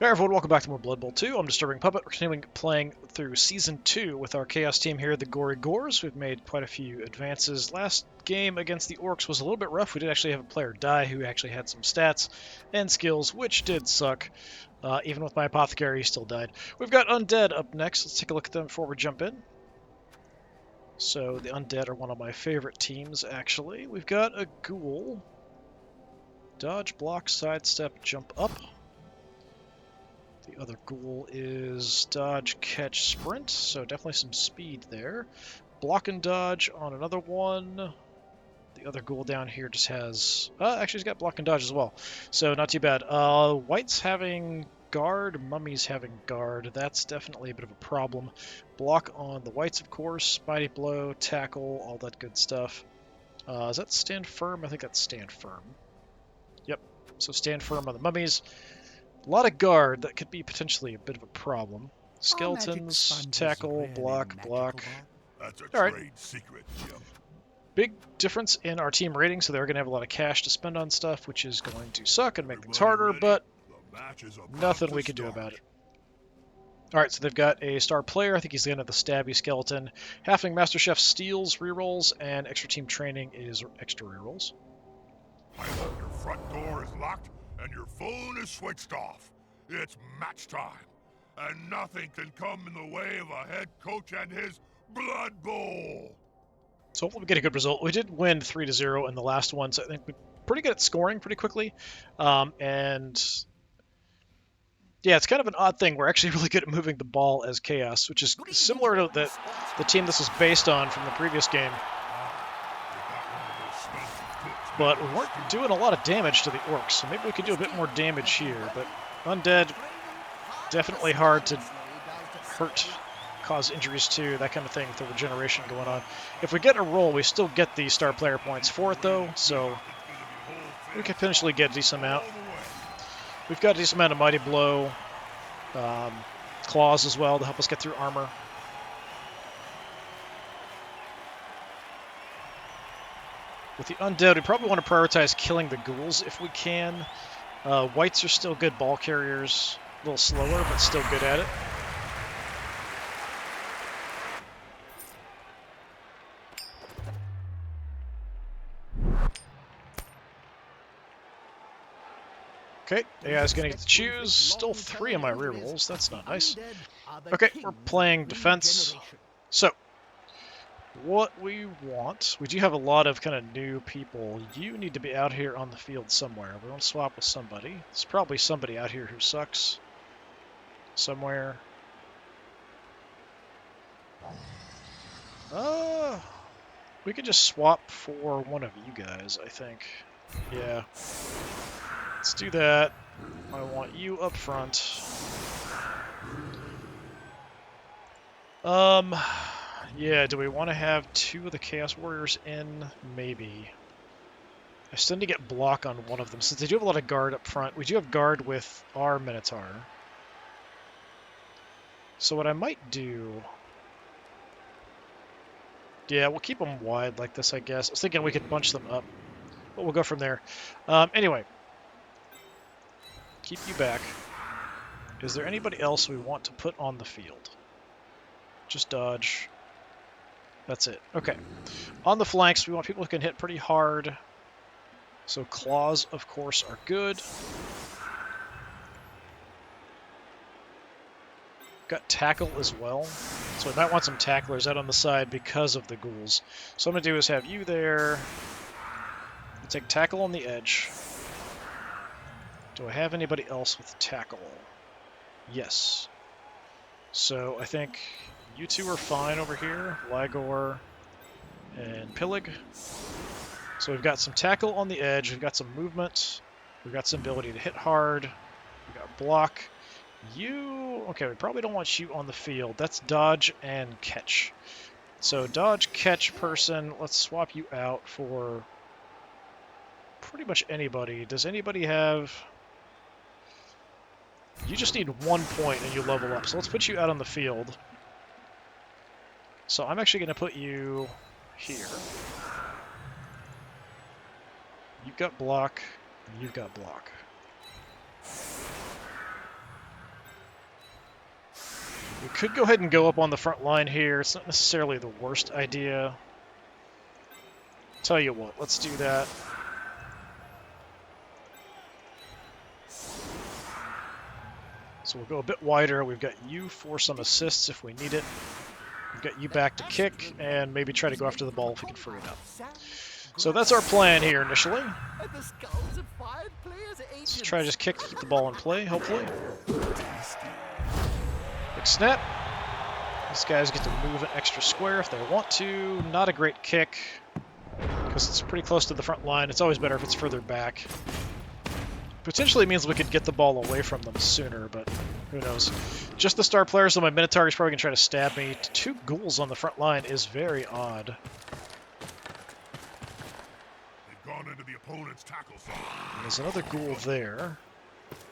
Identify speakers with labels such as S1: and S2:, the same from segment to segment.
S1: Hey everyone, welcome back to more Blood Bowl 2. I'm Disturbing Puppet. We're continuing playing through Season 2 with our Chaos team here, the Gory Gors. We've made quite a few advances. Last game against the Orcs was a little bit rough. We did actually have a player die who actually had some stats and skills, which did suck. Even with my Apothecary, he still died. We've got Undead up next. Let's take a look at them before we jump in. So the Undead are one of my favorite teams, actually. We've got a Ghoul. Dodge, block, sidestep, jump up. The other Ghoul is dodge, catch, sprint, so definitely some speed there. Block and dodge on another one. The other Ghoul down here just has... actually, he's got block and dodge as well, so not too bad. White's having guard, Mummy's having guard. That's definitely a bit of a problem. Block on the Whites, of course. Mighty blow, tackle, all that good stuff. Is that stand firm? I think that's stand firm. Yep, so stand firm on the Mummies. A lot of guard, that could be potentially a bit of a problem. Skeletons, tackle, block.
S2: That's a
S1: All right.
S2: trade secret, Jim.
S1: Big difference in our team rating, so they're going to have a lot of cash to spend on stuff, which is going to suck and make things harder, but nothing we can do about it. All right, so they've got a star player. I think he's the end of the stabby skeleton. Halfling Master Chef steals rerolls, and extra team training is extra rerolls.
S2: I hope your front door is locked and your phone is switched off. It's match time, and nothing can come in the way of a head coach and his Blood Bowl.
S1: So hopefully we get a good result. We did win 3-0 in the last one, so I think we're pretty good at scoring pretty quickly. And yeah, it's kind of an odd thing. We're actually really good at moving the ball as Chaos, which is similar to the team this was based on from the previous game. But we weren't doing a lot of damage to the Orcs, so maybe we could do a bit more damage here. But Undead, definitely hard to hurt, cause injuries to, that kind of thing with the regeneration going on. If we get a roll, we still get the star player points for it, though, so we could potentially get a decent amount. We've got a decent amount of Mighty Blow, claws as well to help us get through armor. With the Undead, we probably want to prioritize killing the Ghouls if we can. Whites are still good ball carriers. A little slower, but still good at it. Okay, AI's going to get to choose. Still 3 of my rerolls. That's not nice. Okay, we're playing defense. So, what we want, we do have a lot of kind of new people. You need to be out here on the field somewhere. We want to swap with somebody. There's probably somebody out here who sucks somewhere. We could just swap for one of you guys, I think. Yeah. Let's do that. I want you up front. Yeah, do we want to have 2 of the Chaos Warriors in? Maybe. I still need to get block on one of them, since they do have a lot of guard up front. We do have guard with our Minotaur. So what I might do... Yeah, we'll keep them wide like this, I guess. I was thinking we could bunch them up, but we'll go from there. Anyway. Keep you back. Is there anybody else we want to put on the field? Just dodge. That's it. Okay. On the flanks, we want people who can hit pretty hard. So claws, of course, are good. Got tackle as well. So we might want some tacklers out on the side because of the ghouls. So what I'm going to do is have you there. I'll take tackle on the edge. Do I have anybody else with tackle? Yes. So I think you 2 are fine over here. Lygor and Pillig. So we've got some tackle on the edge. We've got some movement. We've got some ability to hit hard. We've got block. You... Okay, we probably don't want you on the field. That's dodge and catch. So dodge, catch person. Let's swap you out for pretty much anybody. Does anybody have... You just need 1 point and you level up. So let's put you out on the field. So I'm actually going to put you here. You've got block, and you've got block. We could go ahead and go up on the front line here. It's not necessarily the worst idea. Tell you what, let's do that. So we'll go a bit wider. We've got you for some assists if we need it. We've got you back to kick, and maybe try to go after the ball if we can free it up. So that's our plan here initially. Let's try to just kick to keep the ball in play, hopefully. Big snap. These guys get to move an extra square if they want to. Not a great kick, because it's pretty close to the front line. It's always better if it's further back. Potentially means we could get the ball away from them sooner, but who knows. Just the star player, so my Minotaur is probably going to try to stab me. 2 ghouls on the front line is very odd.
S2: They've gone into the opponent's tackle zone.
S1: There's another ghoul there.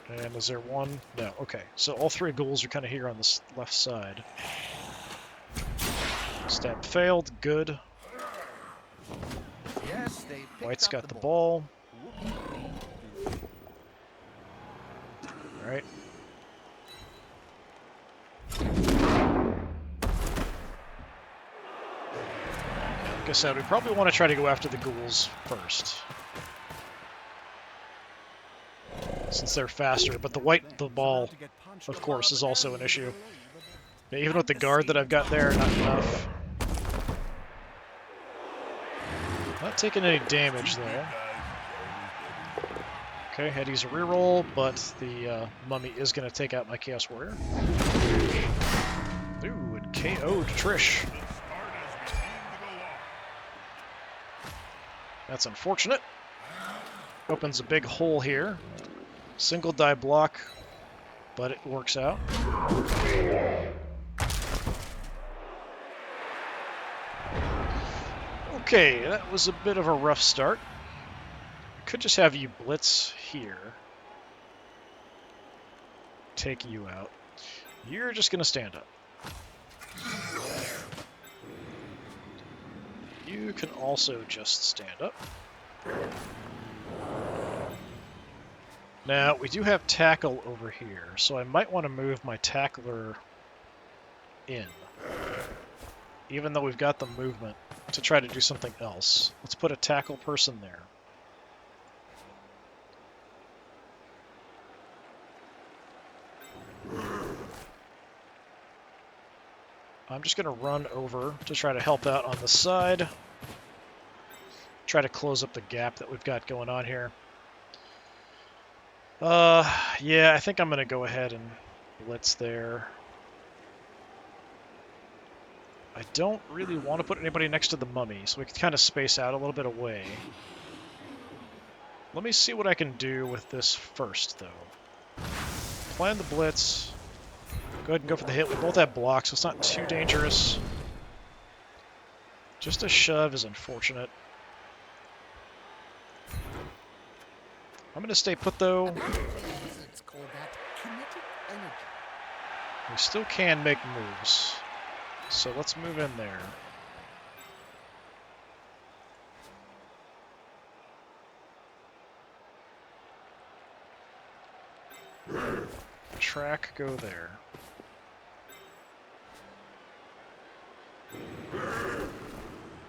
S1: And is there one? No, okay. So all 3 ghouls are kind of here on this left side. Stab failed, good. White's got the ball. Alright. Like I said, we probably want to try to go after the ghouls first, since they're faster, but the ball, of course, is also an issue. Yeah, even with the guard that I've got there, not enough. Not taking any damage, though. Okay, had to use a reroll, but the mummy is going to take out my Chaos Warrior. Ooh, and KO'd Trish. That's unfortunate. Opens a big hole here. Single die block, but it works out. Okay, that was a bit of a rough start. Could just have you blitz here. Take you out. You're just going to stand up. You can also just stand up. Now, we do have tackle over here, so I might want to move my tackler in. Even though we've got the movement to try to do something else. Let's put a tackle person there. I'm just going to run over to try to help out on the side. Try to close up the gap that we've got going on here. Yeah, I think I'm going to go ahead and blitz there. I don't really want to put anybody next to the mummy, so we can kind of space out a little bit away. Let me see what I can do with this first, though. Plan the blitz. Go ahead and go for the hit. We both have blocks, so it's not too dangerous. Just a shove is unfortunate. I'm going to stay put, though. We still can make moves. So let's move in there. Track, go there.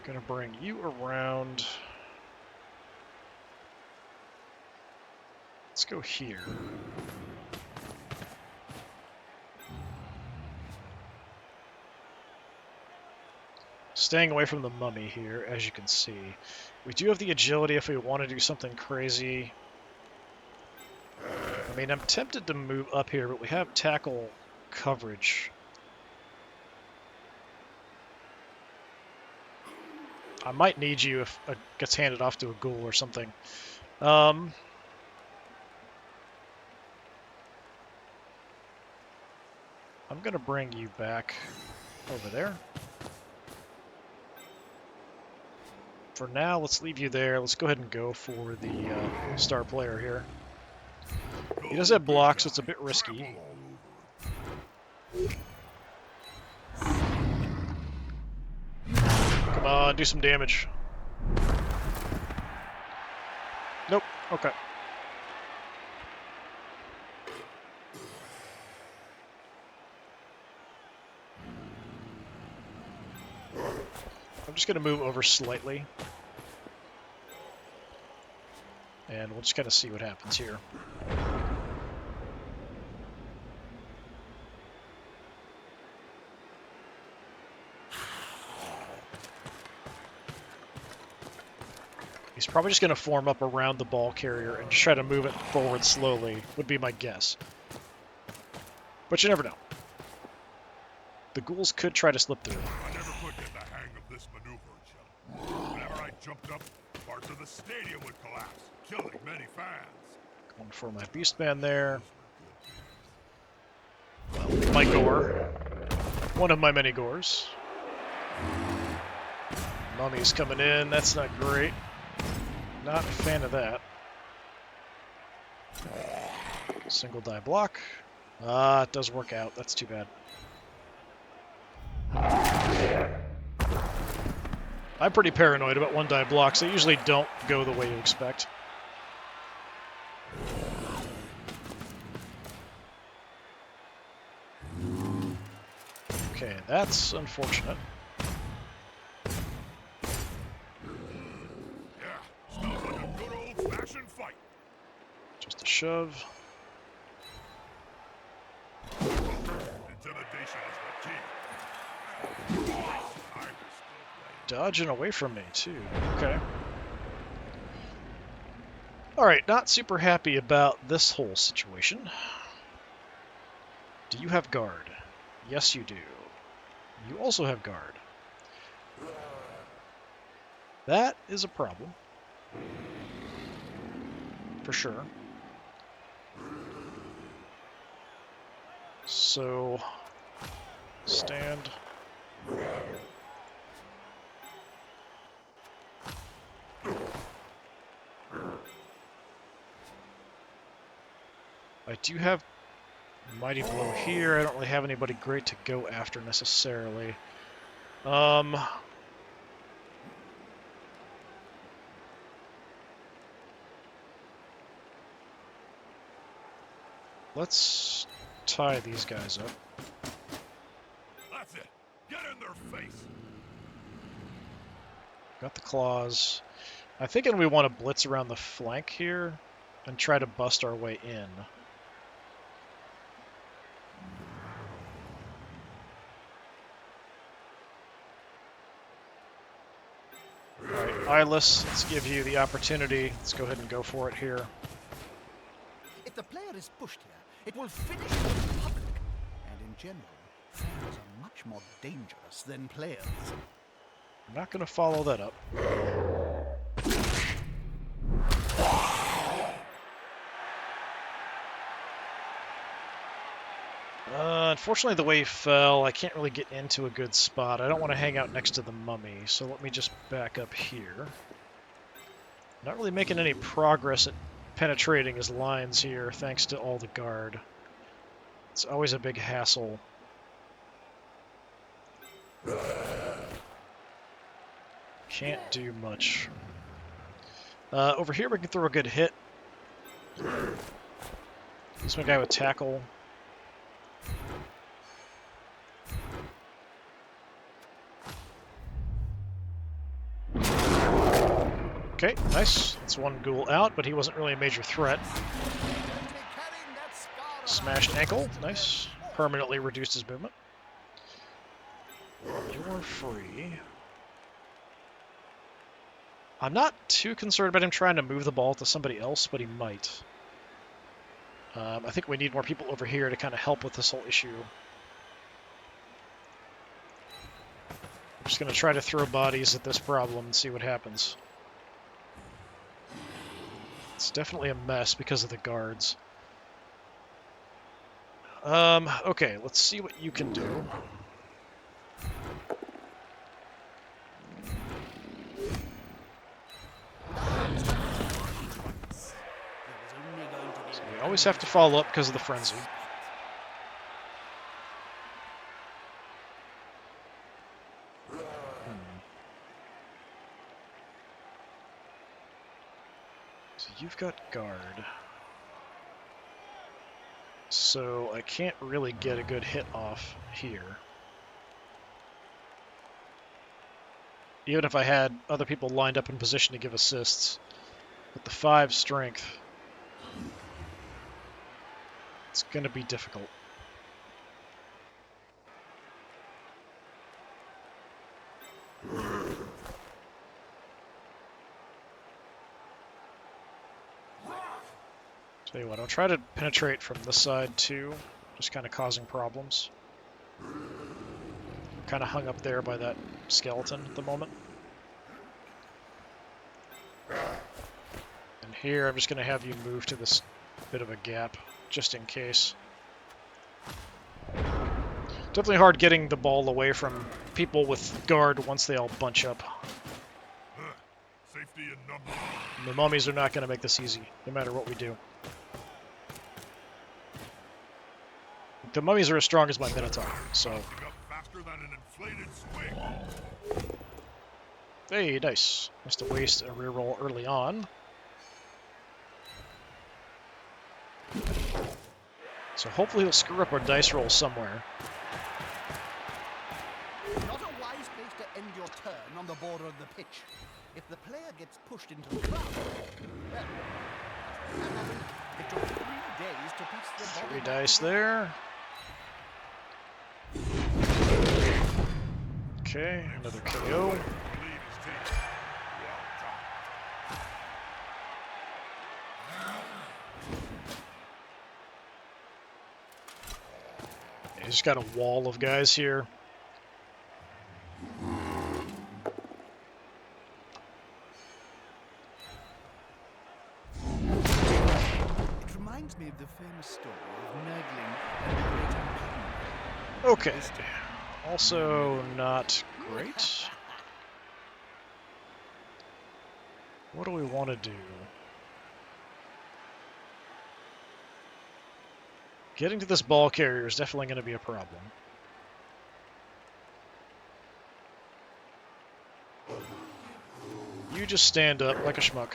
S1: Gonna bring you around. Let's go here. Staying away from the mummy here, as you can see. We do have the agility if we want to do something crazy. I mean, I'm tempted to move up here, but we have tackle coverage. I might need you if it gets handed off to a ghoul or something. I'm going to bring you back over there. For now, let's leave you there. Let's go ahead and go for the star player here. He does have blocks, so it's a bit risky. Come on, do some damage. Nope, okay. I'm just going to move over slightly. And we'll just kind of see what happens here. He's probably just going to form up around the ball carrier and just try to move it forward slowly, would be my guess. But you never know. The ghouls could try to slip through.
S2: I never could get the hang of this maneuver, Chum. Whenever I jumped up, parts of the stadium would collapse, killing many fans.
S1: Going for my Beastman there. Well, my Gor. One of my many Gors. Mummy's coming in. That's not great. Not a fan of that. Single die block. Ah, it does work out. That's too bad. I'm pretty paranoid about one die blocks. They usually don't go the way you expect. Okay, that's unfortunate.
S2: Yeah, smells like a good old-fashioned fight.
S1: Just a shove.
S2: Intimidation is the key.
S1: Dodging away from me, too. Okay. Alright, not super happy about this whole situation. Do you have guard? Yes, you do. You also have guard. That is a problem. For sure. So, stand. I do have Mighty Blow here. I don't really have anybody great to go after necessarily. Let's tie these guys up.
S2: That's it. Get in their face.
S1: Got the claws. I'm thinking we want to blitz around the flank here and try to bust our way in. Alright, Eyeless, let's give you the opportunity. Let's go ahead and go for it here.
S3: If the player is pushed here, it will finish with the public. And in general, fans are much more dangerous than players.
S1: I'm not going to follow that up. Unfortunately, the way he fell, I can't really get into a good spot. I don't want to hang out next to the mummy, so let me just back up here. Not really making any progress at penetrating his lines here, thanks to all the guard. It's always a big hassle. Can't do much. Over here we can throw a good hit. This one guy with tackle. Okay, nice. That's one ghoul out, but he wasn't really a major threat. Smashed ankle, nice. Permanently reduced his movement. You're free. I'm not too concerned about him trying to move the ball to somebody else, but he might. I think we need more people over here to kind of help with this whole issue. I'm just going to try to throw bodies at this problem and see what happens. It's definitely a mess because of the guards. Okay, let's see what you can do. So we always have to follow up because of the frenzy. So you've got guard. So I can't really get a good hit off here. even if I had other people lined up in position to give assists. With the 5 strength, it's going to be difficult. Tell you what, I'll try to penetrate from this side too, just kind of causing problems. I'm kind of hung up there by that skeleton at the moment. And here, I'm just going to have you move to this bit of a gap, just in case. Definitely hard getting the ball away from people with guard once they all bunch up.
S2: Safety in numbers.
S1: And the mummies are not going to make this easy, no matter what we do. The mummies are as strong as my Minotaur, so...
S2: Faster than an inflated swing.
S1: Hey, nice. Nice to waste a reroll early on. So hopefully he'll screw up our dice roll somewhere.
S3: Not a wise place to end your turn on the border of the pitch. If the player gets pushed into the crowd, well, it took 3 days to piece the body
S1: 3
S3: back
S1: dice
S3: together.
S1: there. Okay, another KO.
S2: Lead his team.
S1: Yeah, he's got a wall of guys here.
S3: It reminds me of the famous story of Nurgling and the Great Uncommon.
S1: Okay. Also not great. What do we want to do? Getting to this ball carrier is definitely going to be a problem. You just stand up like a schmuck.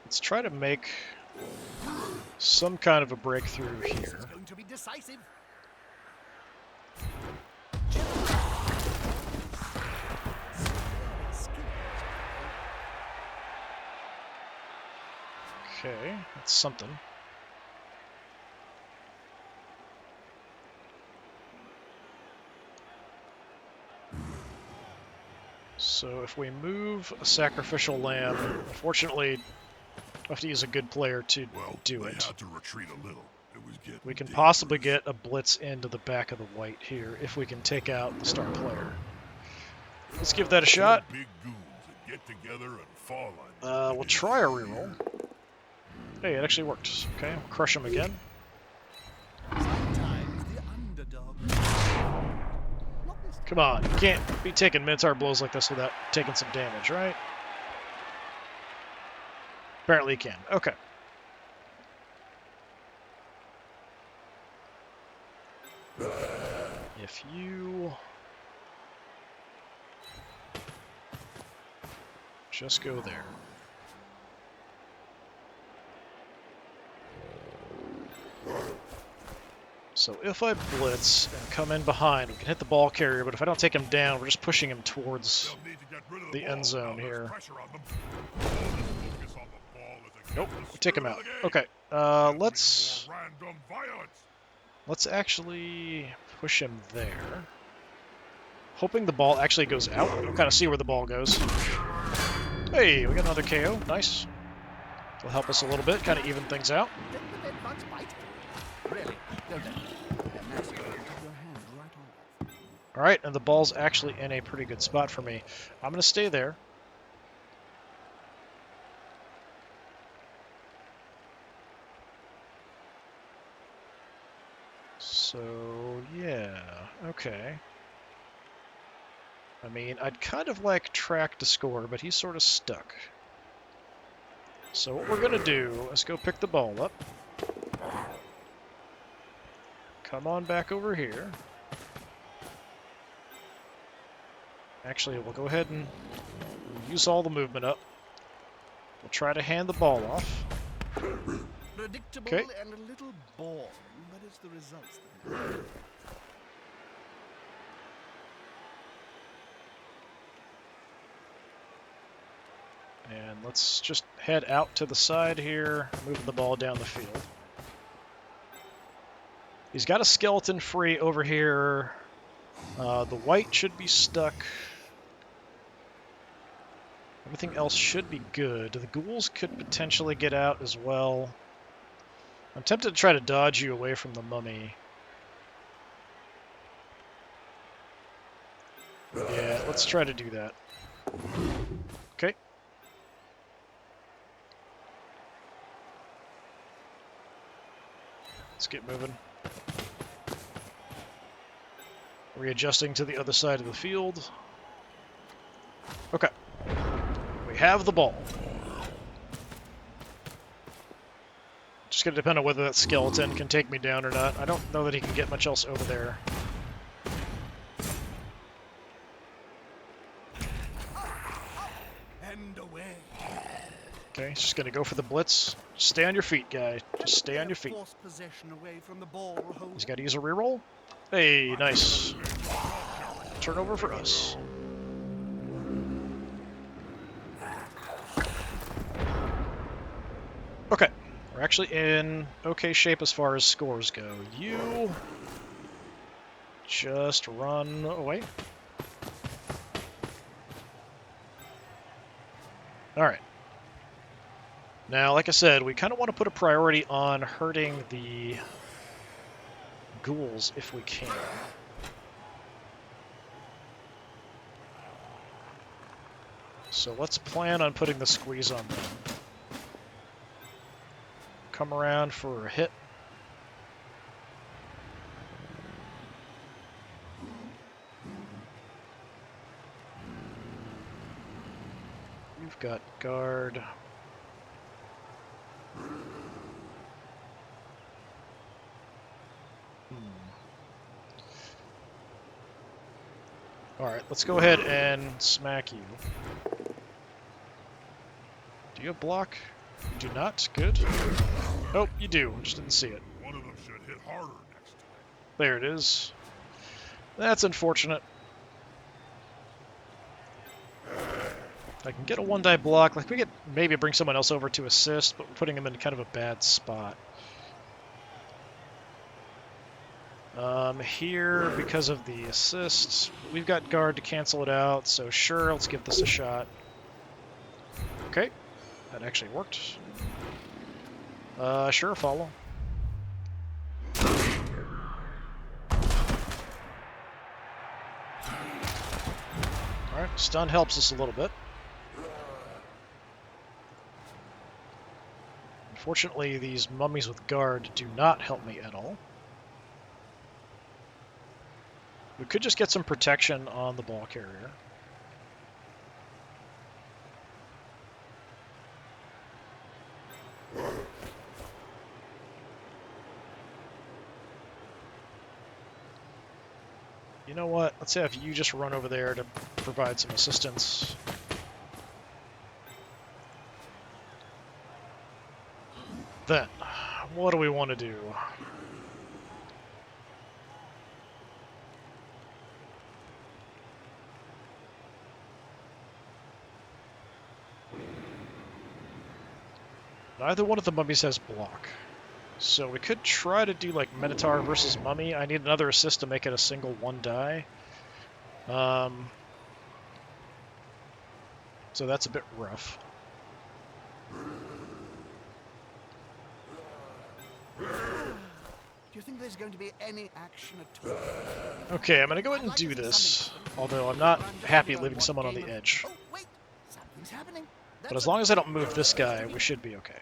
S1: Let's try to make some kind of a breakthrough
S3: This
S1: here.
S3: is going to be decisive.
S1: Okay, that's something. So if we move a sacrificial lamb, unfortunately, I have to use a good player to do
S2: they
S1: it.
S2: had to retreat a little. It was getting
S1: We can
S2: dangerous.
S1: possibly get a blitz into the back of the white here if we can take out the star player. Let's give that a shot.
S2: Big goons that get together and fall on you.
S1: We'll try a reroll. Hey, it actually worked. Okay, we'll crush him again.
S3: Sometimes the underdog. Not this time.
S1: Come on, you can't be taking Minotaur blows like this without taking some damage, right? Apparently you can. Okay. If you just go there. So if I blitz and come in behind, we can hit the ball carrier, but if I don't take him down, we're just pushing him towards...
S2: They'll need to get rid of
S1: the
S2: ball.
S1: end zone
S2: Now there's
S1: here.
S2: pressure on them. Focus on the ball as it
S1: Nope,
S2: gets the
S1: we take him
S2: spirit
S1: out.
S2: of the game.
S1: Okay,
S2: There'll be
S1: let's
S2: more random violence.
S1: actually push him there. Hoping the ball actually goes out. We'll kind of see where the ball goes. Hey, we got another KO. Nice. It'll help us a little bit, kind of even things out.
S3: Didn't the bed bugs bite? Really? No, no. And that's going to take your hand right off.
S1: All right, and the ball's actually in a pretty good spot for me. I'm going to stay there. So, yeah, okay. I mean, I'd kind of like Track to score, but he's sort of stuck. So what we're going to do is go pick the ball up. Come on back over here. Actually, we'll go ahead and use all the movement up. We'll try to hand the ball off.
S3: Predictable
S1: Okay.
S3: and a little boring, but it's the results that matter.
S1: And let's just head out to the side here, moving the ball down the field. He's got a skeleton free over here. The white should be stuck. Everything else should be good. The ghouls could potentially get out as well. I'm tempted to try to dodge you away from the mummy. Yeah, let's try to do that. Okay. Let's get moving. Readjusting to the other side of the field. Okay. We have the ball. Just going to depend on whether that skeleton can take me down or not. I don't know that he can get much else over there.
S3: And away.
S1: Okay, he's just going to go for the blitz. Stay on your feet, guy. Just stay on your feet.
S3: Force possession away from the ball holder.
S1: He's got to use a reroll. Hey, nice. Turnover for us. Okay, we're actually in okay shape as far as scores go. You just run away. All right. Now, like I said, we kind of want to put a priority on hurting the ghouls if we can. So let's plan on putting the squeeze on them. Come around for a hit. We've got guard. Alright, let's go ahead and smack you. Do you have block? You do not? Good. Nope, you do. Just didn't see it.
S2: One of them should hit harder next time.
S1: There it is. That's unfortunate. I can get a one-die block. Like, we could maybe bring someone else over to assist, but we're putting him in kind of a bad spot. Here, because of the assists, we've got guard to cancel it out, so sure, let's give this a shot. Okay, that actually worked. Sure, follow. Alright, stun helps us a little bit. Unfortunately, these mummies with guard do not help me at all. We could just get some protection on the ball carrier. You know what? Let's have you just run over there to provide some assistance. Then, what do we want to do? Neither one of the mummies has block. So we could try to do like Minotaur versus Mummy. I need another assist to make it a single one die. So that's a bit rough.
S3: Do you think there's going to be any action at all?
S1: Okay, I'm going to go ahead and do this. Although I'm not happy leaving someone on the edge.
S3: Oh, wait! Something's happening.
S1: But as long as I don't move this guy, we should be okay.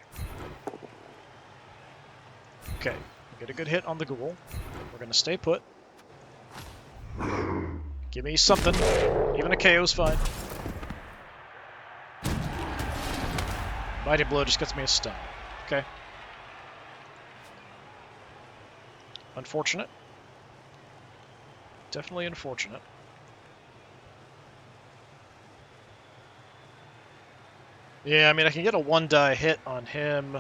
S1: Okay, get a good hit on the ghoul. We're going to stay put. Give me something. Even a KO's fine. Mighty Blow just gets me a stun. Okay. Unfortunate. Definitely unfortunate. Yeah, I mean, I can get a one-die hit on him.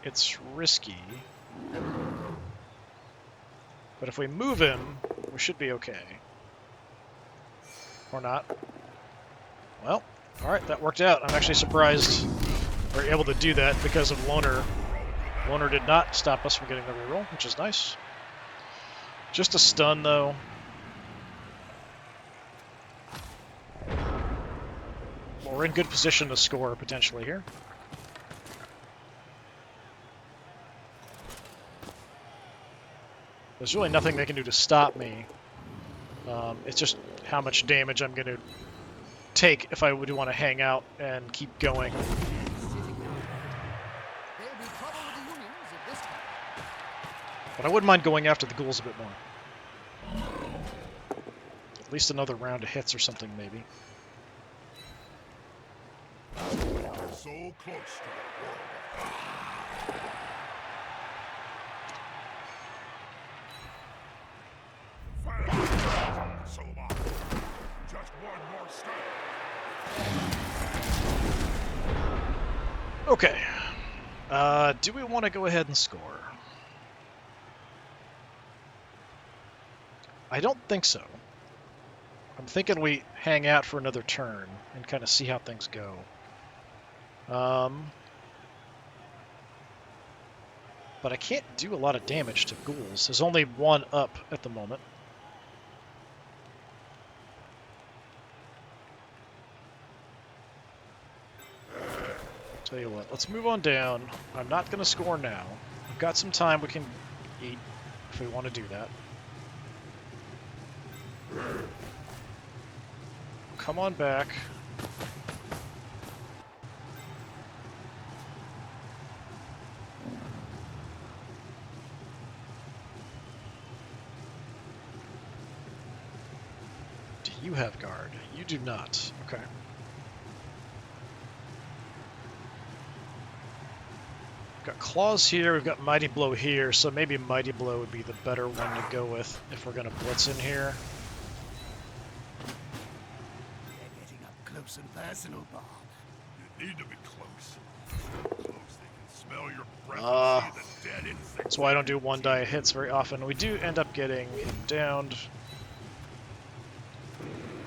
S1: It's risky. But if we move him, we should be okay. Or not. Well, alright, that worked out. I'm actually surprised we're able to do that because of Loner. Loner did not stop us from getting the reroll, which is nice. Just a stun, though. Well, we're in good position to score, potentially, here. There's really nothing they can do to stop me. It's just how much damage I'm going to take if I would want to hang out and keep going.
S3: There'll be trouble with the Unions at this time.
S1: But I wouldn't mind going after the ghouls a bit more. At least another round of hits or something, maybe.
S2: So close to it. So long. Just one more step.
S1: Okay. Do we want to go ahead and score? I don't think so. I'm thinking we hang out for another turn and kind of see how things go. But I can't do a lot of damage to ghouls. There's only one up at the moment. Tell you what, let's move on down. I'm not going to score now. We've got some time we can eat if we want to do that. Come on back. Do you have guard? You do not. Okay. We've got claws here, we've got mighty blow here, so maybe mighty blow would be the better one to go with if we're going to blitz in here.
S3: They're getting up close and personal, Bob.
S2: You need to be close. So close they can smell your breath and see the dead insect.
S1: That's why I don't do one die hits very often. We do end up getting him downed.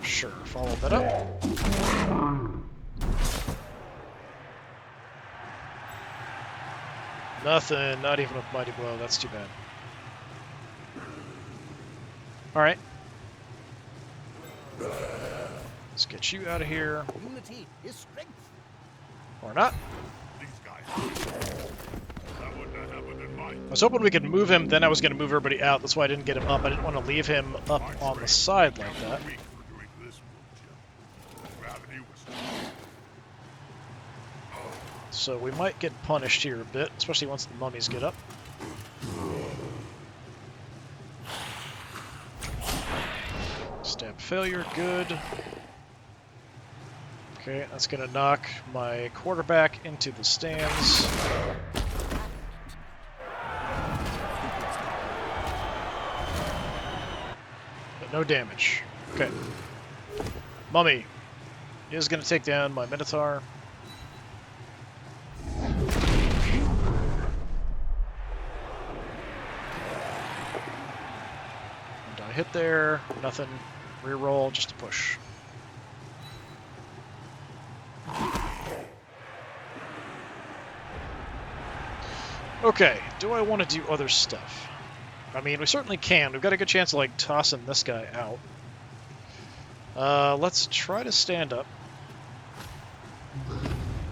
S1: Sure, follow that up. Nothing, not even with mighty blow. That's too bad. Alright. Let's get you out of here.
S3: Unity is strength.
S1: Or not.
S2: These guys. That wouldn't have happened in mine.
S1: I was hoping we could move him, then I was going to move everybody out. That's why I didn't get him up. I didn't want to leave him up on the side like that.
S2: Weak for doing this move, Jim. Gravity was
S1: So we might get punished here a bit, especially once the mummies get up. Stab failure, good. Okay, that's going to knock my quarterback into the stands. But no damage. Okay. Mummy is going to take down my Minotaur. And I hit there, nothing. Reroll, just a push. Okay, do I want to do other stuff? I mean, we certainly can. We've got a good chance of, like, tossing this guy out. Let's try to stand up.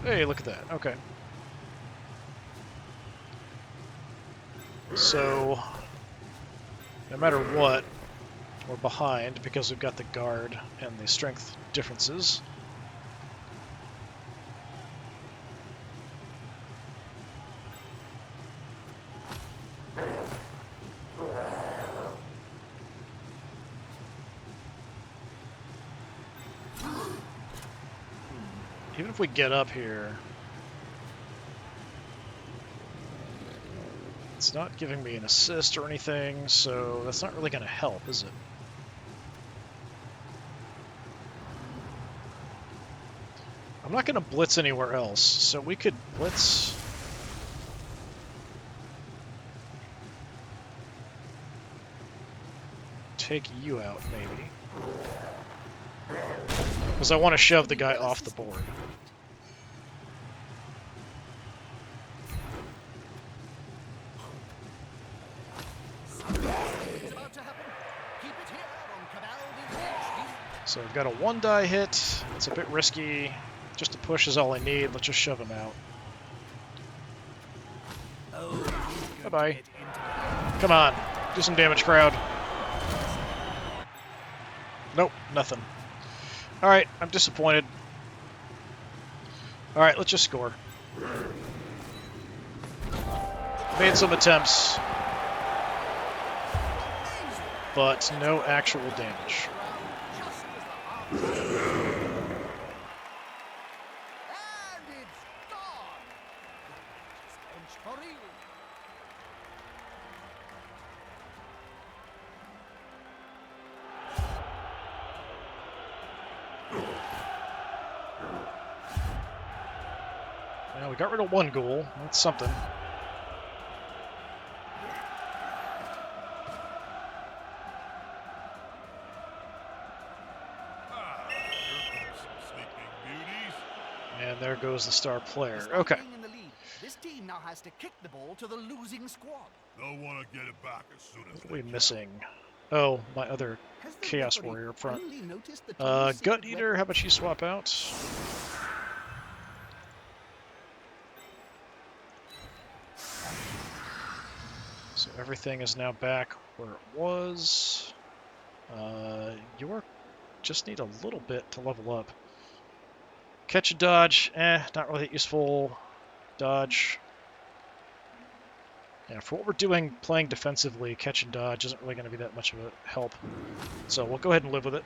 S1: Hey, look at that. Okay. So, no matter what, we're behind because we've got the guard and the strength differences. Even if we get up here, it's not giving me an assist or anything, so that's not really going to help, is it? I'm not going to blitz anywhere else, so we could blitz take you out, maybe. Because I want to shove the guy off the board. So I've got a 1-die hit. It's a bit risky. Just a push is all I need. Let's just shove him out. Bye-bye. Come on. Do some damage, crowd. Nope, nothing. Alright, I'm disappointed. Alright, let's just score. Made some attempts, but no actual damage.
S3: And it's gone. Stench for real.
S1: Well, we got rid of 1 ghoul. That's something. And there goes the star player.
S3: Despite
S1: Okay.
S3: being in the lead, this team now has to kick the ball to the losing squad.
S2: They'll want to get it back as soon as
S1: What are
S2: they
S1: we
S2: can.
S1: missing? Oh, my other
S3: Has the
S1: Chaos
S3: referee
S1: Warrior up front.
S3: finally noticed the tiny
S1: Gut
S3: secret
S1: Eater, how about you swap out? So everything is now back where it was. York just need a little bit to level up. Catch and dodge, not really useful. Dodge. Yeah, for what we're doing, playing defensively, catch and dodge isn't really going to be that much of a help. So we'll go ahead and live with it.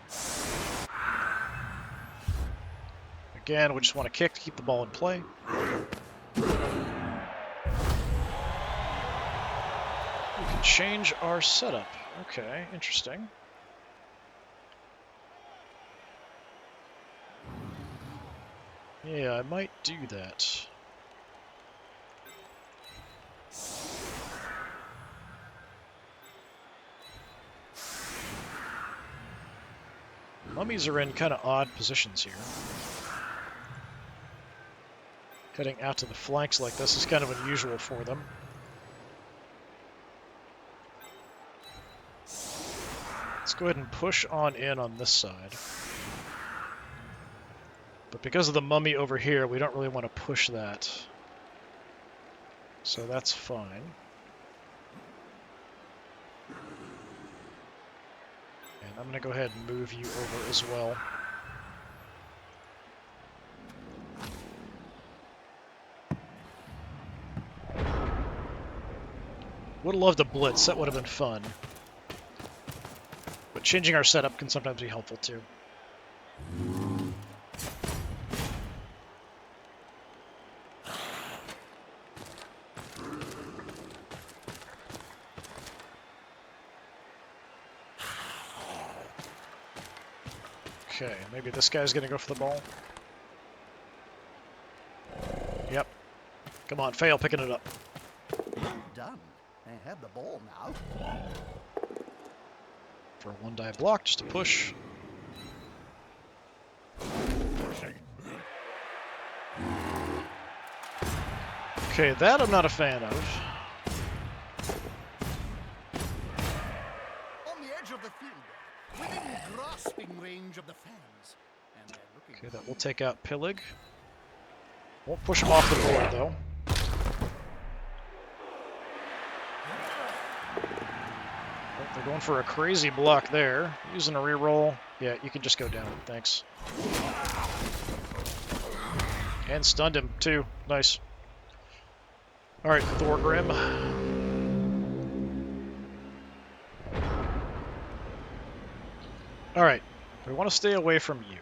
S1: Again, we just want to kick to keep the ball in play. We can change our setup. Okay, interesting. Yeah, I might do that. Mummies are in kind of odd positions here. Heading out to the flanks like this is kind of unusual for them. Let's go ahead and push on in on this side. But because of the mummy over here, we don't really want to push that. So that's fine. And I'm going to go ahead and move you over as well. Would have loved a blitz, that would have been fun. But changing our setup can sometimes be helpful too. Okay, maybe this guy's gonna go for the ball. Yep. Come on, fail picking it up.
S3: done. They have the ball now.
S1: For a 1-die block, just a push. Okay, that I'm not a fan of.
S3: On the edge of the field, within grasping range of the fans. And they're looking.
S1: Okay, that will take out Pillig. Won't push him off the board, though. Oh, they're going for a crazy block there. Using a reroll. Yeah, you can just go down. Thanks. And stunned him, too. Nice. Alright, Thorgrim. Alright, we want to stay away from you.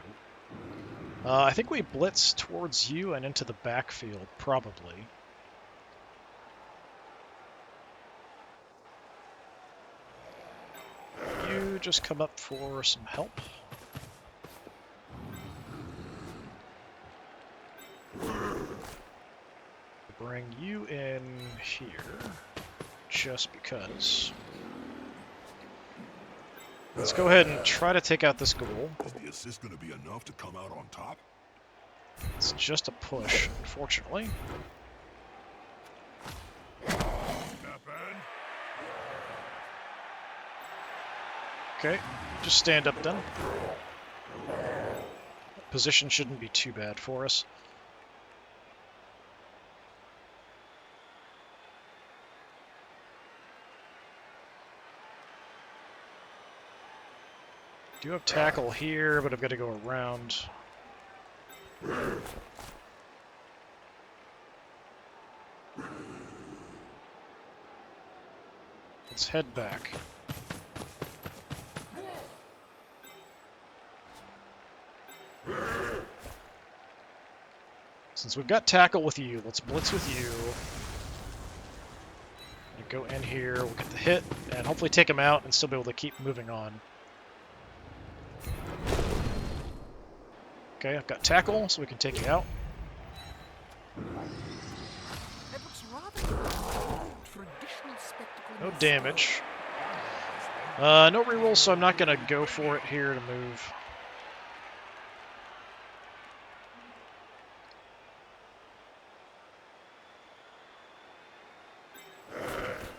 S1: I think we blitz towards you and into the backfield, probably. You just come up for some help. Bring you in here, just because. Let's go ahead and try to take out this ghoul.
S2: Is the assist going to be enough to come out on top?
S1: It's just a push, unfortunately.
S2: Step in.
S1: Okay, just stand up then. Position shouldn't be too bad for us. Do have tackle here, but I've got to go around. Let's head back. Since we've got tackle with you, let's blitz with you. And go in here, we'll get the hit, and hopefully take him out and still be able to keep moving on. Okay, I've got tackle, so we can take you out.
S3: That looks rather old for additional spectacle.
S1: No damage. No reroll, so I'm not going to go for it here to move.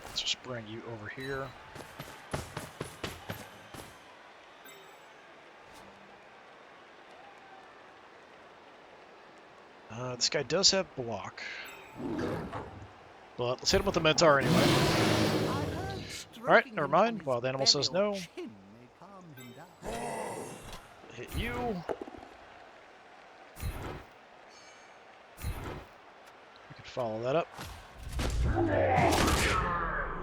S1: Let's just bring you over here. This guy does have block. But let's hit him with the Minotaur anyway. Alright, never mind. Wild Animal says no. Hit you. We can follow that up.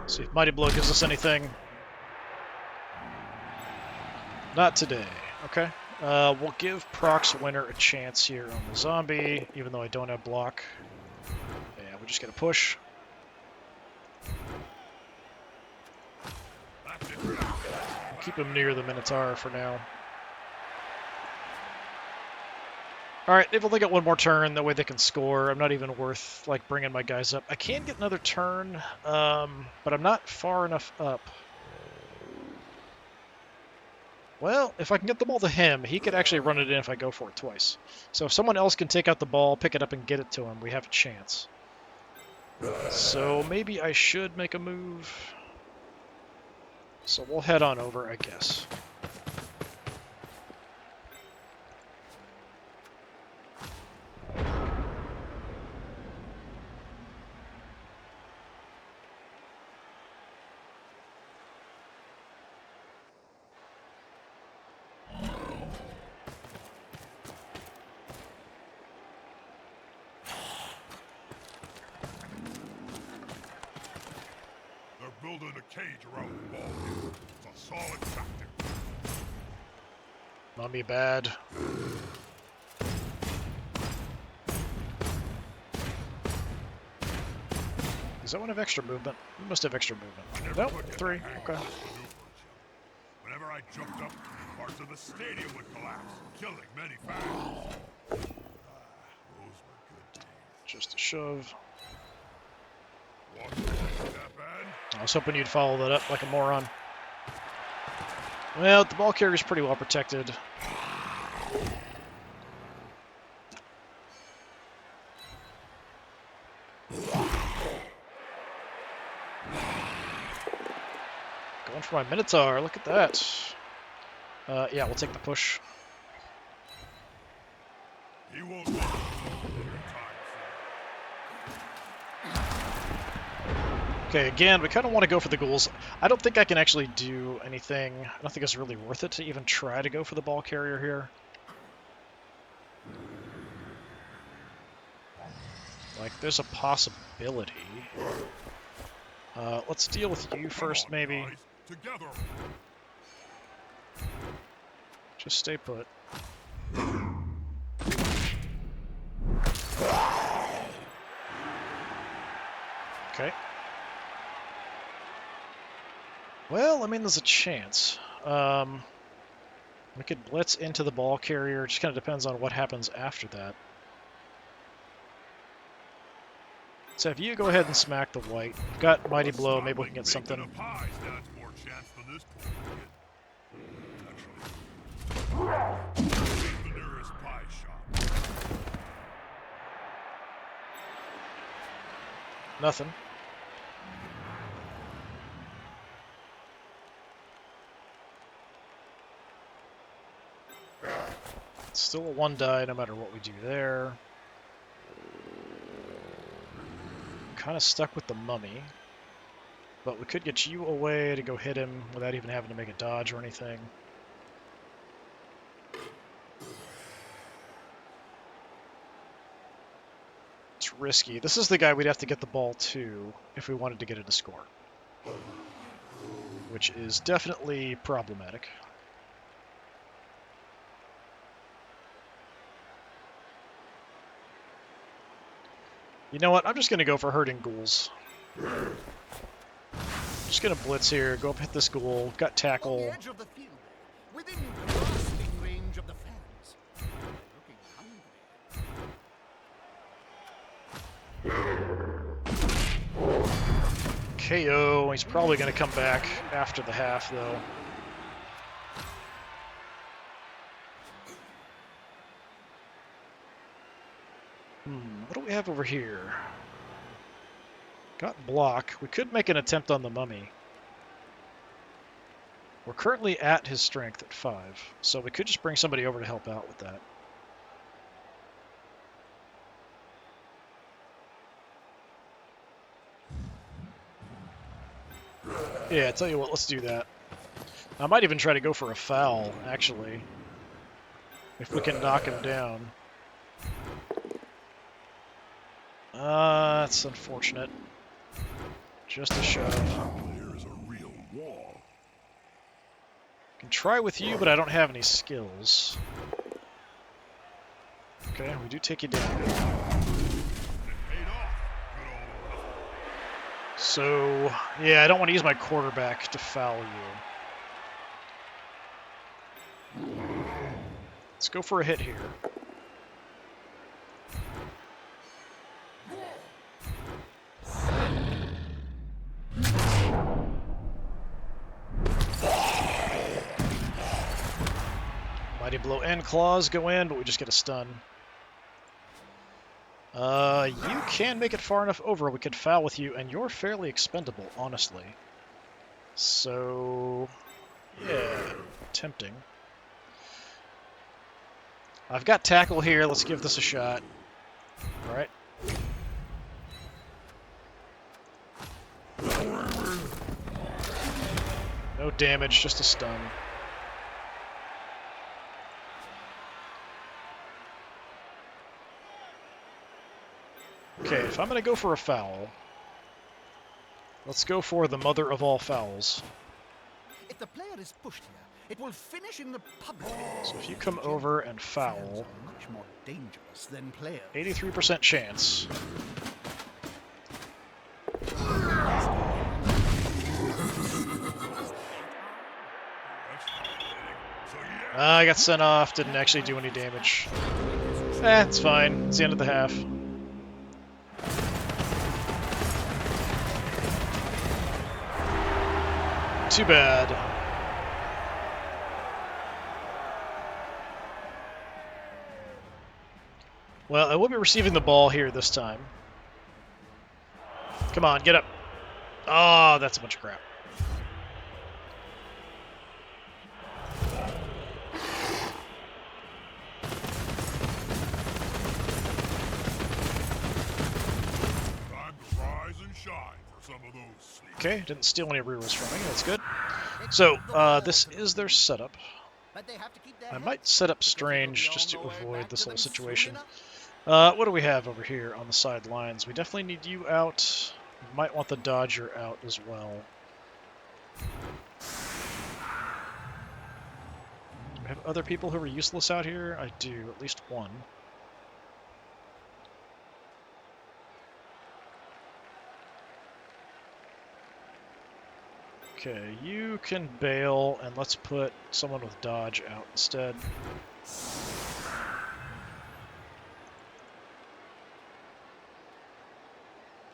S1: See if Mighty Blow gives us anything. Not today. Okay. We'll give Prox Winner a chance here on the zombie, even though I don't have block. Yeah, we're just gonna push. Keep him near the Minotaur for now. Alright, they've only got one more turn, that way they can score. I'm not even worth, like, bringing my guys up. I can get another turn, but I'm not far enough up. Well, if I can get the ball to him, he could actually run it in if I go for it twice. So if someone else can take out the ball, pick it up, and get it to him, we have a chance. So maybe I should make a move. So we'll head on over, I guess.
S2: Building a cage around the ball here. It's a solid tactic.
S1: Not me bad. Does that one have extra movement? We must have extra movement. Nope, 3. Okay.
S2: Whenever I jumped up, parts of the stadium would collapse, killing many fans. Those were good days.
S1: Just a shove.
S2: Watch the step in.
S1: I was hoping you'd follow that up like a moron. Well, the ball carrier's pretty well protected. Going for my Minotaur, look at that. Yeah, we'll take the push.
S2: He won't let you
S1: Okay, again, we kind of want to go for the ghouls. I don't think I can actually do anything. I don't think it's really worth it to even try to go for the ball carrier here. Like, there's a possibility. Let's deal with you first, maybe.
S2: guys. Together.
S1: Just stay put. Okay. Well, I mean, there's a chance. We could blitz into the ball carrier. It just kind of depends on what happens after that. So if you go ahead and smack the white, we've got Mighty Blow, maybe we can get something.
S2: The nearest pie shop.
S1: Nothing. It's still a 1 die no matter what we do there. Kind of stuck with the mummy. But we could get you away to go hit him without even having to make a dodge or anything. It's risky. This is the guy we'd have to get the ball to if we wanted to get it a score. Which is definitely problematic. You know what? I'm just going to go for hurting ghouls. Just going to blitz here, go up hit this ghoul, got
S3: On
S1: tackle.
S3: the edge of the field, within grasping range of the fans. Looking hungry.
S1: KO. He's probably going to come back after the half, though. What do we have over here? Got block. We could make an attempt on the mummy. We're currently at his strength at 5, so we could just bring somebody over to help out with that. Yeah, I tell you what, let's do that. I might even try to go for a foul, actually, if we can knock him down. That's unfortunate. Just a shove.
S2: Here's a real wall.
S1: Can try with you, but I don't have any skills. Okay, we do take you down.
S2: It paid off. Good old
S1: So, yeah, I don't want to use my quarterback to foul you. Let's go for a hit here. Mighty Blow and Claws go in, but we just get a stun. You can make it far enough over. We could foul with you, and you're fairly expendable, honestly. So, yeah, tempting. I've got tackle here. Let's give this a shot. All right. No damage, just a stun. Okay, if I'm going to go for a foul, let's go for the mother of all fouls.
S3: If the player is pushed here, it will finish in the public.
S1: So if you come over and
S3: Fans
S1: foul,
S3: are much more dangerous than players.
S1: 83% chance. I got sent off, didn't actually do any damage. It's fine. It's the end of the half. Too bad. Well, I will be receiving the ball here this time. Come on, get up. Oh, that's a bunch of crap.
S2: Time to rise and shine for some of those sleep.
S1: Okay, didn't steal any rerolls from me. That's good. So, this is their setup.
S3: But they have to keep their
S1: I
S3: heads,
S1: might set up
S3: because
S1: strange
S3: it'll be
S1: just to
S3: on the way
S1: avoid
S3: back
S1: this
S3: to
S1: whole
S3: them soon
S1: situation.
S3: enough.
S1: What do we have over here on the sidelines? We definitely need you out. We might want the Dodger out as well. Do we have other people who are useless out here? I do, at least one. Okay, you can bail, and let's put someone with dodge out instead.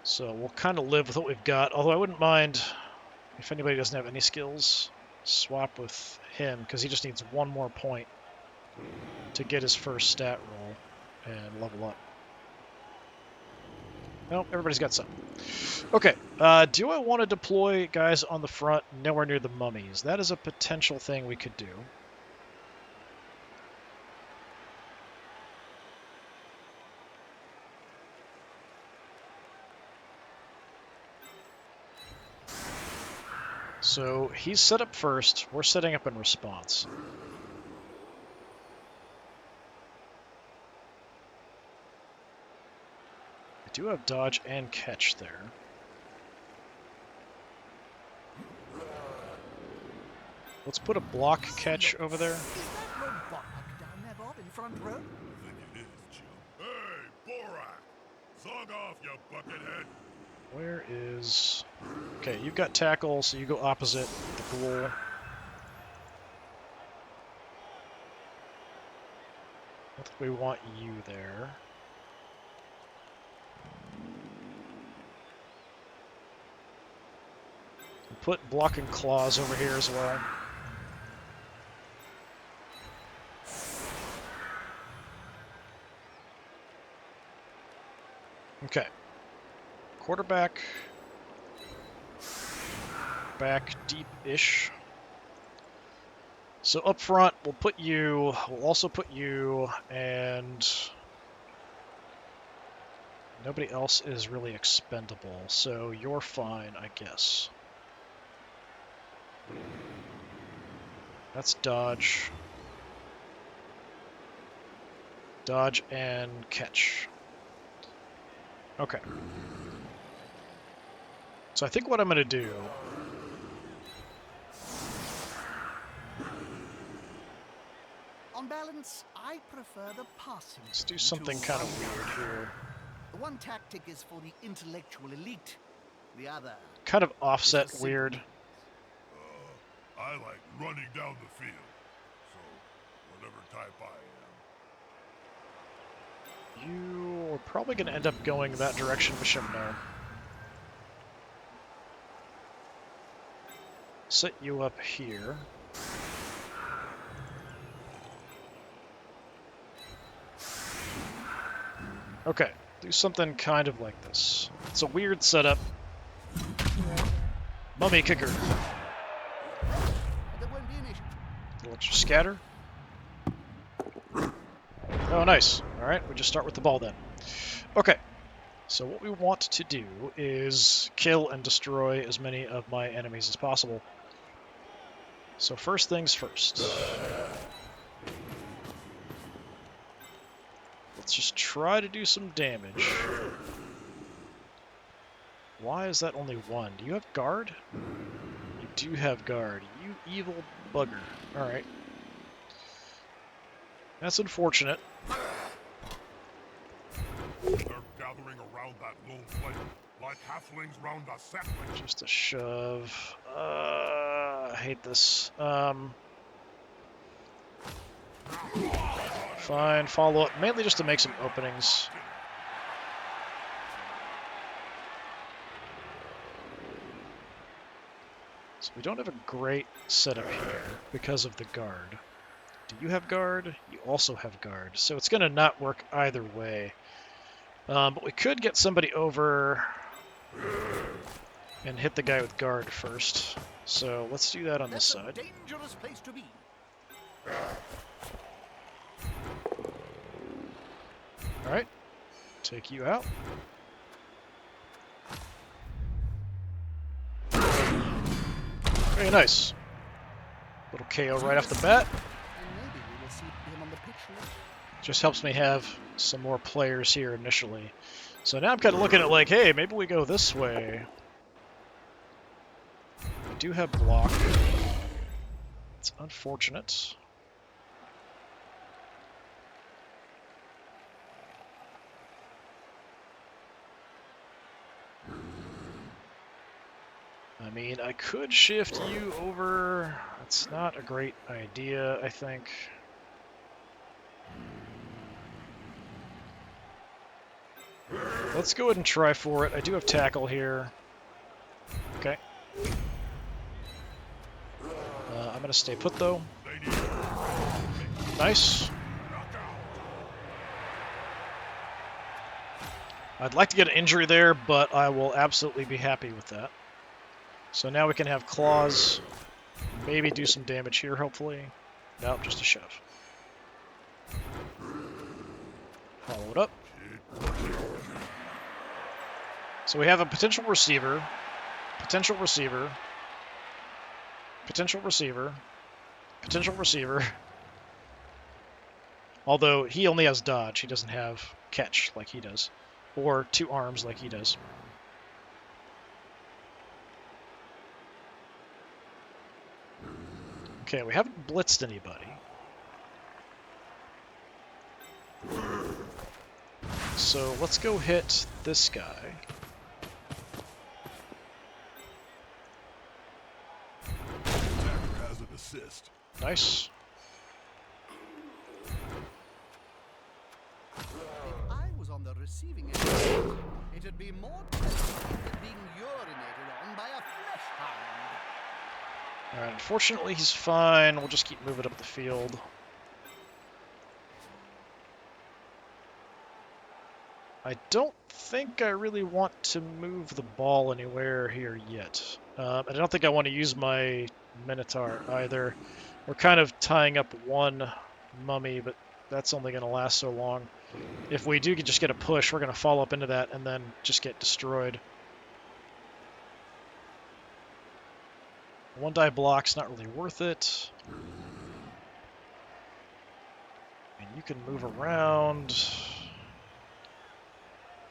S1: So we'll kind of live with what we've got, although I wouldn't mind if anybody doesn't have any skills. swap with him because he just needs one more point to get his first stat roll and level up. Nope, everybody's got some. Okay, do I want to deploy guys on the front nowhere near the mummies? That is a potential thing we could do. So he's set up first, we're setting up in response. I do have dodge and catch there. Let's put a block catch over there.
S3: Is that robot down there, Bob, in front row?
S2: I think it is, Jim. Hey, Borak! Zog off, you buckethead!
S1: Where is... Okay, you've got tackle, so you go opposite the ghoul. I think we want you there. Put blocking claws over here as well. Okay. Quarterback. Back deep-ish. So up front, we'll also put you, and nobody else is really expendable, so you're fine, I guess. That's dodge. Dodge and catch. Okay. So I think what I'm going to do...
S3: On balance, I prefer the passing.
S1: Let's do something kind of weird here.
S3: The one tactic is for the intellectual elite. The other...
S1: Kind of offset
S3: It's a
S1: weird.
S2: I like running down the field. So, whatever type I am.
S1: You are probably going to end up going that direction, Bashimno. Set you up here. Okay, do something kind of like this. It's a weird setup. Mummy kicker.
S3: There won't be an issue.
S1: Electro scatter. Oh, nice. Alright, we just start with the ball then. Okay, so what we want to do is kill and destroy as many of my enemies as possible. So first things first. Let's just try to do some damage. Why is that only one? Do you have guard? You do have guard. You evil bugger. Alright. That's unfortunate.
S2: They're gathering around that lone flame, like halflings round a sapling.
S1: Just a shove. I hate this. Fine, follow up. Mainly just to make some openings. So we don't have a great setup here because of the guard. Do you have guard? You also have guard. So it's going to not work either way. But we could get somebody over and hit the guy with guard first. So let's do that on this
S3: That's a
S1: side.
S3: dangerous place to be.
S1: Alright. Take you out. Very nice. Little KO right off the bat.
S3: And maybe we will see him on the pitch later.
S1: Just helps me have some more players here initially. So now I'm kind of looking at like, hey, maybe we go this way. We do have block. It's unfortunate. I mean, I could shift you over. That's not a great idea, I think. Let's go ahead and try for it. I do have tackle here. Okay. Gotta stay put, though.
S2: They need
S1: Nice.
S2: knockout.
S1: I'd like to get an injury there, but I will absolutely be happy with that. So now we can have claws. Maybe do some damage here, hopefully. Nope, just a shove. Follow it up. So we have a potential receiver. Potential receiver. Potential receiver. Potential receiver. Although he only has dodge, he doesn't have catch like he does. Or 2 arms like he does. Okay, we haven't blitzed anybody. So let's go hit this guy.
S2: Attacker has an assist.
S1: Nice.
S3: If I was on the receiving end, of it, it'd be more pleasant than being urinated on by a flesh hound.
S1: Alright, unfortunately he's fine. We'll just keep moving up the field. I don't think I really want to move the ball anywhere here yet. And I don't think I want to use my Minotaur either. We're kind of tying up one mummy, but that's only going to last so long. If we do just get a push, we're going to follow up into that and then just get destroyed. 1 die block's not really worth it. And you can move around.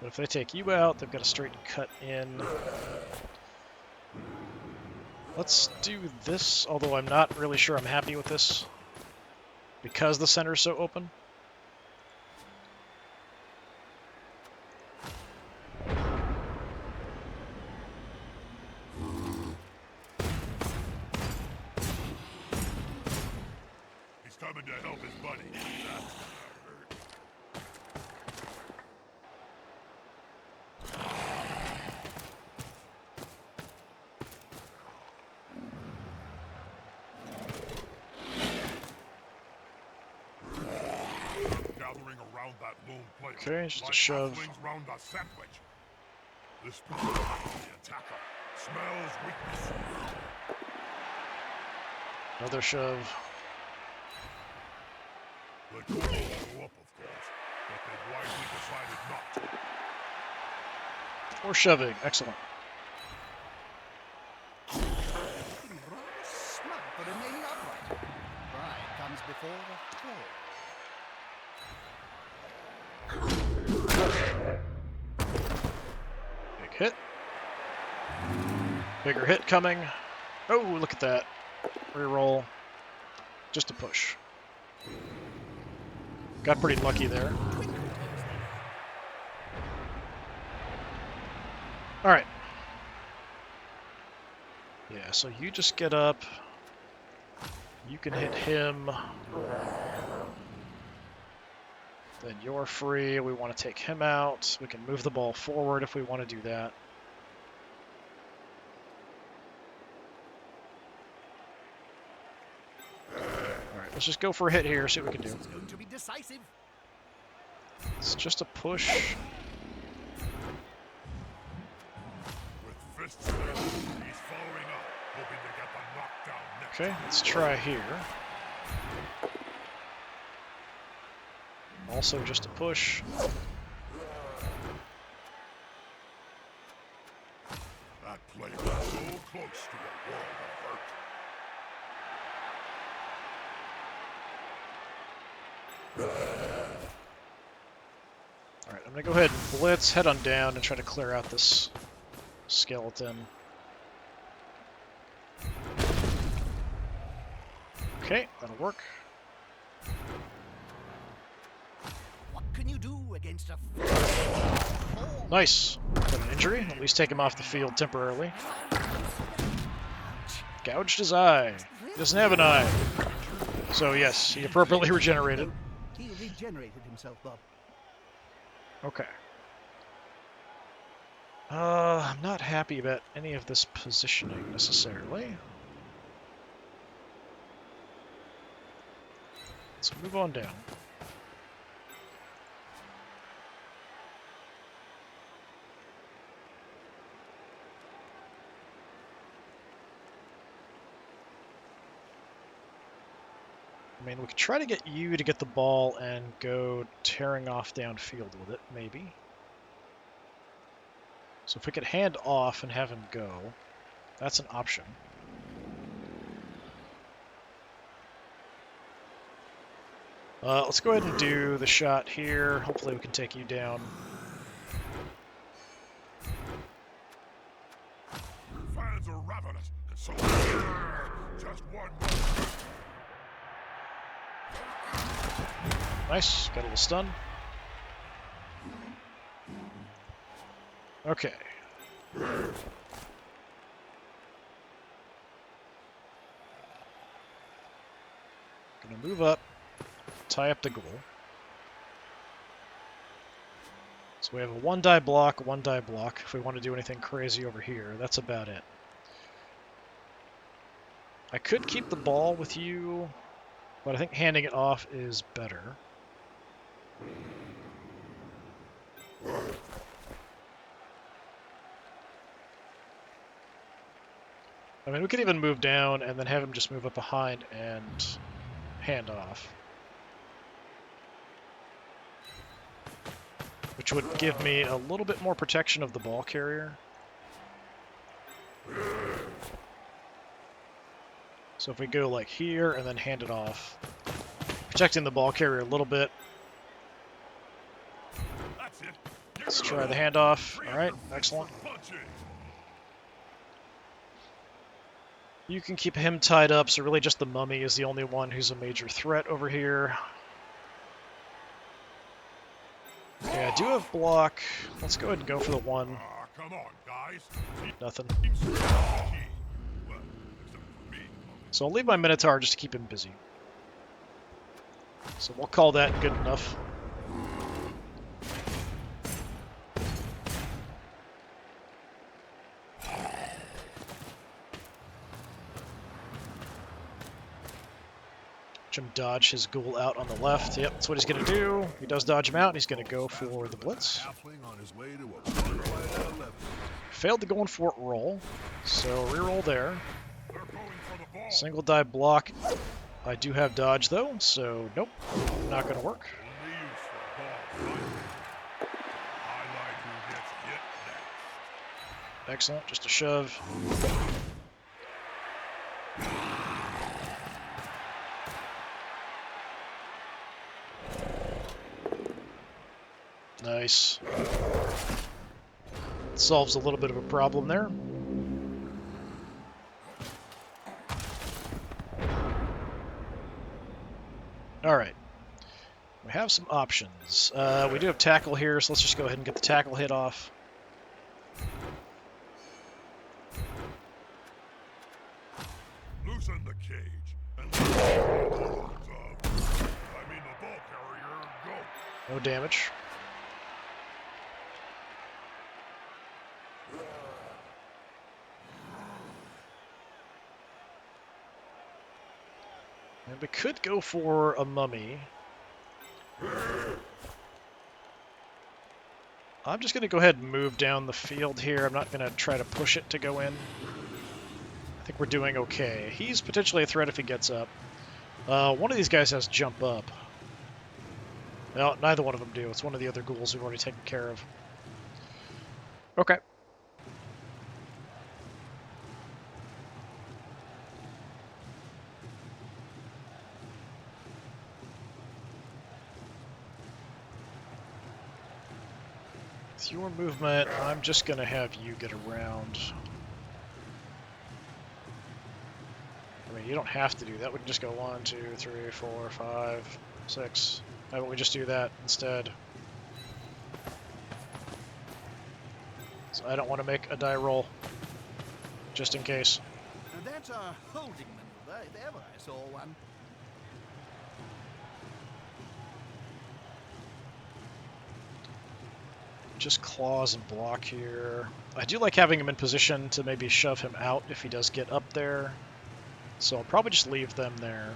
S1: But if they take you out, they've got a straight cut in. Let's do this, although I'm not really sure I'm happy with this. Because the center's so open.
S2: He's coming to help his buddy. That's gonna hurt. Gathering around that lone player.
S1: Okay, just a
S2: like
S1: shove.
S2: halflings round a sandwich. This the attacker smells weakness.
S1: Another shove.
S2: The Gors go up, of course, but they've wisely decided not to.
S1: Or shoving. Excellent.
S3: Rather smart for remaining upright. Pride comes before the fall.
S1: Big hit. Bigger hit coming. Oh, look at that. Reroll. Just a push. Got pretty lucky there. Alright. Yeah, so you just get up. You can hit him. Then you're free. We want to take him out. We can move the ball forward if we want to do that. Alright, let's just go for a hit here, see what we can do.
S3: This is going to be decisive.
S1: It's just a push.
S2: With fists raised, he's following up, hoping to get the knockdown next.
S1: Okay, let's try here. Also just a push.
S2: That player is so close to a world of hurt.
S1: Alright, I'm gonna go ahead and blitz, head on down, and try to clear out this skeleton. Okay, that'll work.
S3: What can you do against a
S1: Nice. Got an injury. At least take him off the field temporarily. Gouged his eye. He doesn't have an eye. So yes, he appropriately regenerated.
S3: He regenerated himself, Bob.
S1: Okay. I'm not happy about any of this positioning necessarily. So move on down. I mean, we could try to get you to get the ball and go tearing off downfield with it, maybe. So if we could hand off and have him go, that's an option. Let's go ahead and do the shot here. Hopefully we can take you down.
S2: Fans are ravenous, and so just one
S1: Nice, got a little stun. Okay. Gonna move up, tie up the goal. So we have a 1-die block, 1-die block. If we want to do anything crazy over here, that's about it. I could keep the ball with you, but I think handing it off is better. I mean, we could even move down and then have him just move up behind and hand off. Which would give me a little bit more protection of the ball carrier. So if we go like here and then hand it off, protecting the ball carrier a little bit. Let's try the handoff. All right, excellent. You can keep him tied up, so really just the mummy is the only one who's a major threat over here. Yeah, I do have block. Let's go ahead and go for the one.
S2: Come on, guys.
S1: Nothing. So I'll leave my Minotaur just to keep him busy. So we'll call that good enough. Watch him dodge his ghoul out on the left. Yep, that's what he's going to do. He does dodge him out, and he's going to go for the blitz. Failed the going for it roll, so reroll there. Single die block. I do have dodge though, so nope, not going to work. Excellent, just a shove. Nice. Solves a little bit of a problem there. Alright. We have some options. We do have tackle here, so let's just go ahead and get the tackle hit off.
S2: Loosen the cage and let the ball carrier go.
S1: No damage. And we could go for a mummy. I'm just going to go ahead and move down the field here. I'm not going to try to push it to go in. I think we're doing okay. He's potentially a threat if he gets up. One of these guys has jump up. No, neither one of them do. It's one of the other ghouls we've already taken care of. Okay. With your movement, I'm just going to have you get around. I mean, you don't have to do that. We can just go 1, 2, 3, 4, 5, 6. Why don't we just do that instead? So I don't want to make a die roll, just in case.
S3: Now that's a holding maneuver, if ever I saw one.
S1: Just claws and block here. I do like having him in position to maybe shove him out if he does get up there. So I'll probably just leave them there.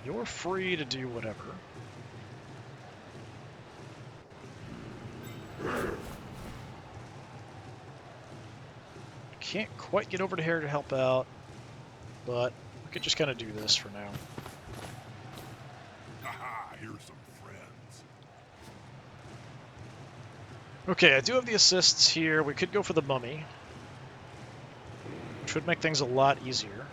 S1: You're free to do whatever. Can't quite get over to here to help out, but we could just kind of do this for now.
S2: Haha, here's some friends.
S1: Okay, I do have the assists here. We could go for the mummy, which would make things a lot easier.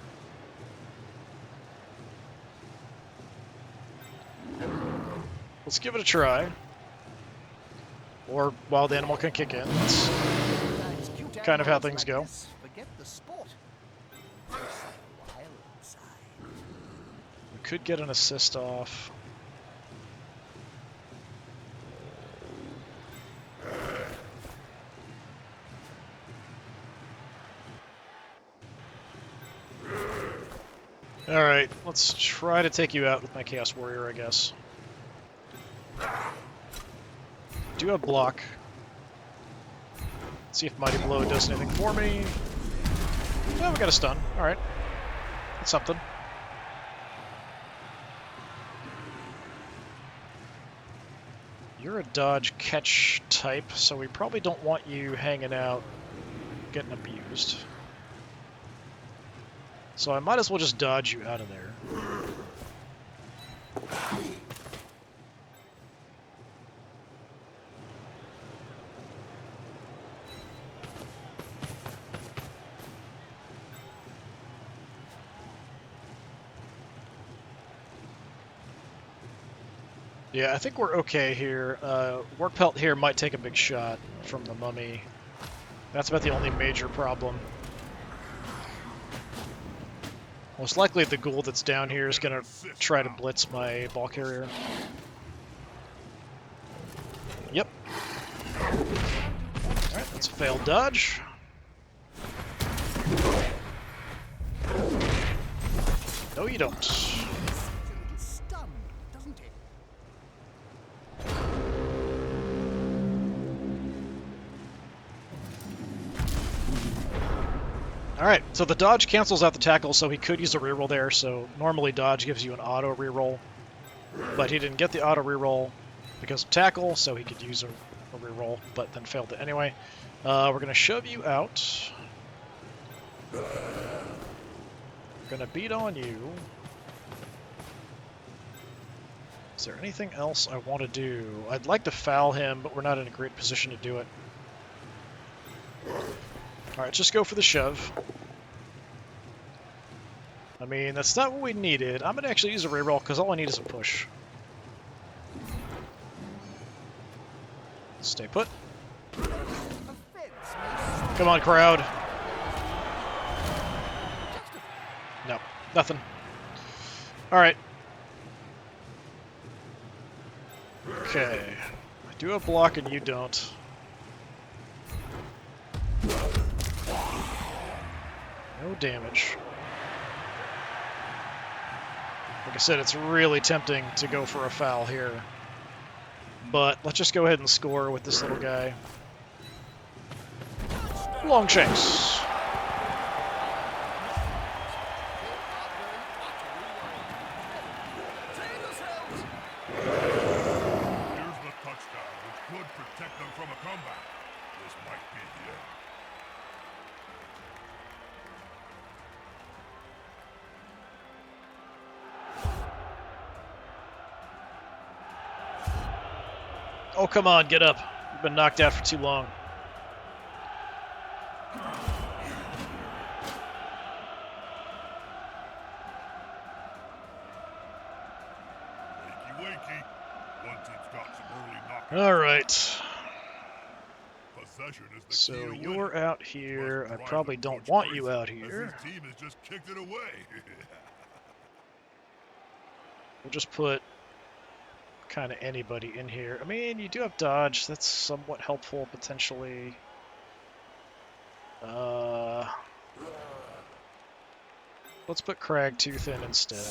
S1: Let's give it a try. Or wild animal can kick in. That's kind of how things go.
S3: Forget the sport.
S1: We could get an assist off. Alright, let's try to take you out with my Chaos Warrior, I guess. Do have block. See if Mighty Blow does anything for me. Oh, we got a stun. Alright. That's something. You're a dodge catch type, so we probably don't want you hanging out getting abused. So I might as well just dodge you out of there. Yeah, I think we're okay here. Work Pelt here might take a big shot from the mummy. That's about the only major problem. Most likely the ghoul that's down here is going to try to blitz my ball carrier. Yep. Alright, that's a failed dodge. No, you don't. Alright, so the dodge cancels out the tackle, so he could use a reroll there, so normally dodge gives you an auto reroll, but he didn't get the auto reroll because of tackle, so he could use a reroll, but then failed it anyway. We're going to shove you out. We're going to beat on you. Is there anything else I want to do? I'd like to foul him, but we're not in a great position to do it. Alright, just go for the shove. I mean, that's not what we needed. I'm going to actually use a reroll because all I need is a push. Stay put. Come on, crowd. No, nothing. Alright. Okay. I do have block and you don't. No damage. Like I said, it's really tempting to go for a foul here. But let's just go ahead and score with this little guy. Long shanks.
S2: Here's the touchdown, which could protect them from a comeback. This might be the end.
S1: Oh, come on, get up. You've been knocked out for too long.
S2: Wakey, wakey. One team's got some early knockouts.
S1: All right.
S2: Possession is the
S1: So
S2: key to
S1: you're
S2: winning.
S1: out here.
S2: Must
S1: I
S2: drive
S1: probably
S2: the
S1: don't
S2: coach
S1: want
S2: crazy,
S1: you out
S2: as
S1: here.
S2: his team has just kicked it away.
S1: We'll just put kind of anybody in here. I mean, you do have dodge. That's somewhat helpful, potentially. Let's put Cragtooth in instead.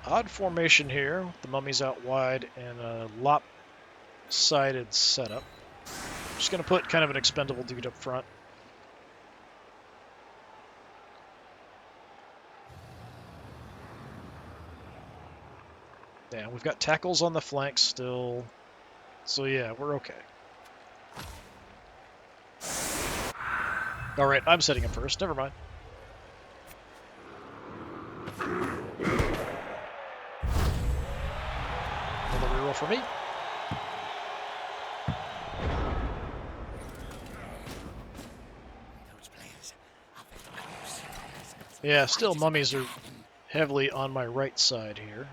S1: Odd formation here. The mummy's out wide and a lopsided setup. Just going to put kind of an expendable dude up front. Yeah, we've got tackles on the flanks still. So yeah, we're okay. Alright, I'm setting him first. Never mind. Another reroll for me. Yeah, still mummies are heavily on my right side here.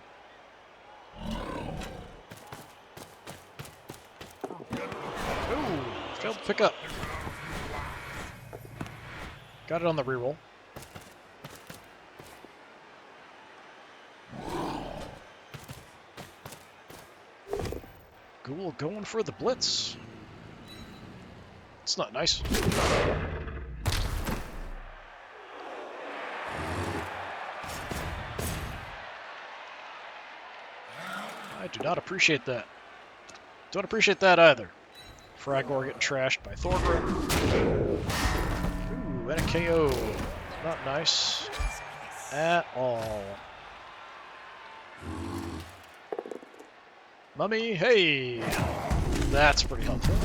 S1: Ooh, failed to pick up. Got it on the reroll. Ghoul going for the blitz. It's not nice. I do not appreciate that. Don't appreciate that either. Fragor getting trashed by Thorgrim. Ooh, and a KO. Not nice at all. Mummy, hey! That's pretty helpful.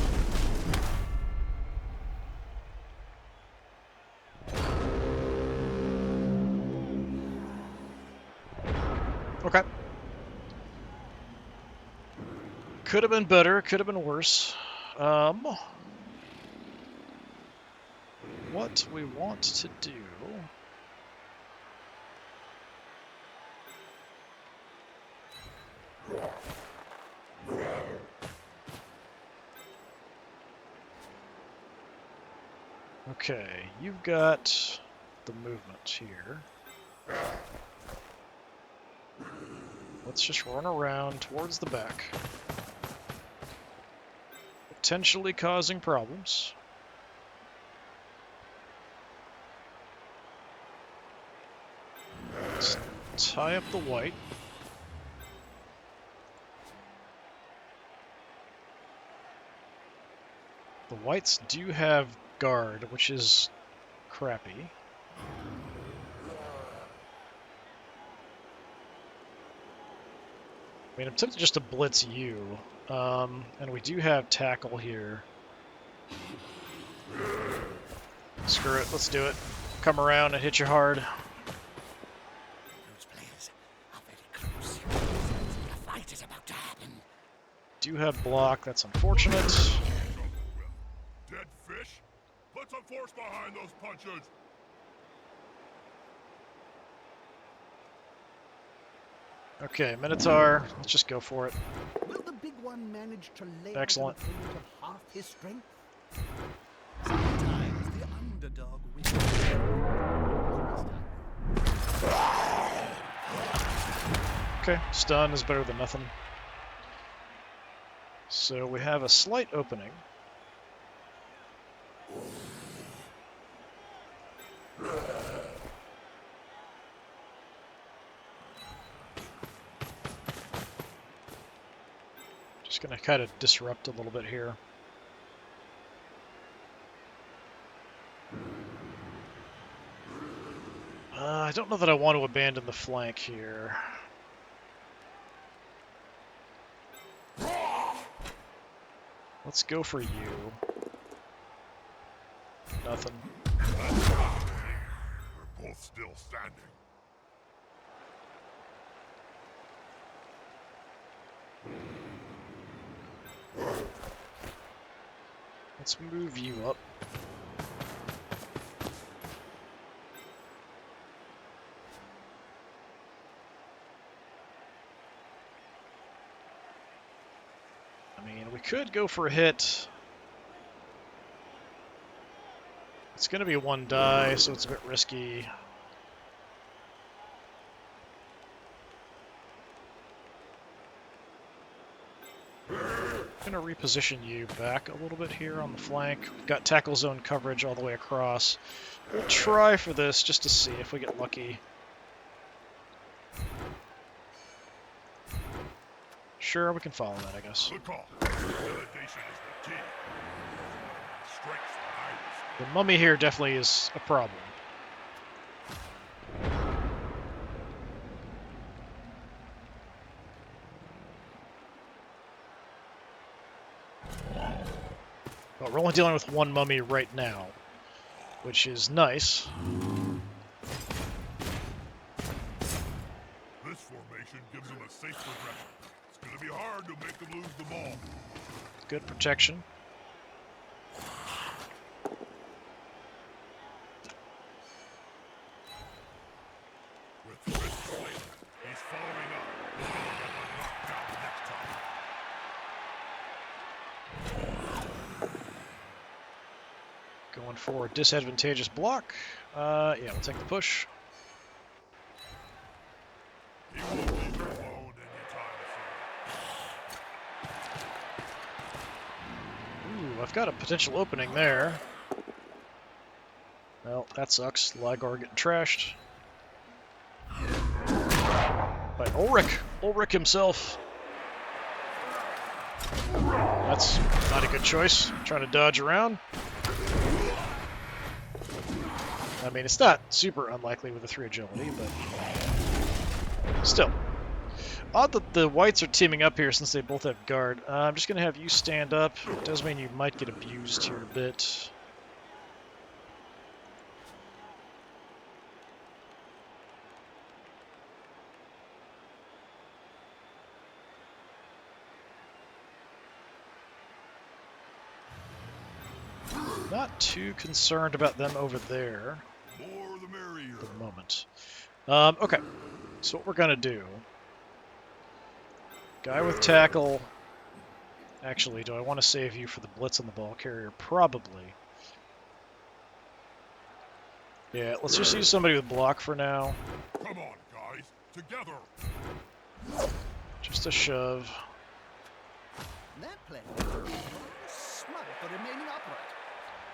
S1: Okay. Could have been better, could have been worse. What we want to do... Okay, you've got the movement here. Let's just run around towards the back. Potentially causing problems. Let's tie up the white. The whites do have guard, which is crappy. I mean, I'm tempted just to blitz you. And we do have tackle here. Screw it, let's do it. Come around and hit you hard.
S3: Those players are very close. A fight is about to happen.
S1: Do have block, that's unfortunate.
S2: Dead fish? Put some force behind those punches!
S1: Okay, Minotaur, let's just go for it.
S3: Will the big one manage to lay
S1: Excellent.
S3: onto the opponent of half his strength? Sometimes the underdog wins.
S1: Okay, stun is better than nothing. So we have a slight opening. Just gonna kind of disrupt a little bit here. I don't know that I want to abandon the flank here. Let's go for you. Nothing.
S2: We're both still standing.
S1: Let's move you up. I mean, we could go for a hit. It's going to be one die, so it's a bit risky. I'm going to reposition you back a little bit here on the flank. We've got tackle zone coverage all the way across. We'll try for this just to see if we get lucky. Sure, we can follow that, I guess.
S2: Good call. Delegation is the key. Strength's the highest.
S1: The mummy here definitely is a problem. But we're only dealing with one mummy right now, which is nice.
S2: This formation gives them a safe progression. It's going to be hard to make them lose the ball.
S1: Good protection.
S2: With wrist flavor, he's following up. He'll get the knockdown next time.
S1: Going for a disadvantageous block. Yeah, we'll take the push.
S2: He won't leave you alone anytime soon.
S1: Ooh, I've got a potential opening there. Well, that sucks. Ligor getting trashed. By Ulrich. Ulrich himself. That's not a good choice. Trying to dodge around. I mean, it's not super unlikely with a 3 agility, but still. Odd that the whites are teaming up here since they both have guard. I'm just going to have you stand up. It does mean you might get abused here a bit. Not too concerned about them over there
S2: More the merrier.
S1: at the moment. Okay, so what we're going to do... Guy with tackle. Actually, do I want to save you for the blitz on the ball carrier? Probably. Yeah, let's just use somebody with block for now.
S2: Come on, guys. Together.
S1: Just a shove.
S3: That player is smart for remaining upright.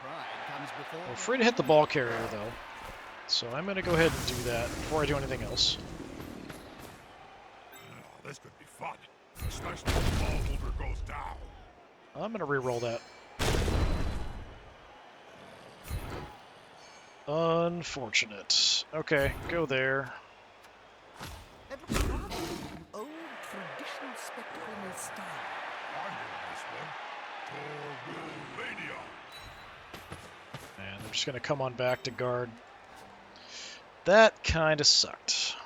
S3: Pride comes before...
S1: We're free to hit the ball carrier, though. So I'm going to go ahead and do that before I do anything else.
S2: Oh, this could be fun. Especially when the ball holder goes down.
S1: I'm going to re-roll that. Unfortunate. Okay, go there.
S3: That looks rather like an old traditional spectacle in style.
S2: I know this one. Torvillania.
S1: And I'm just going to come on back to guard. That kind of sucked.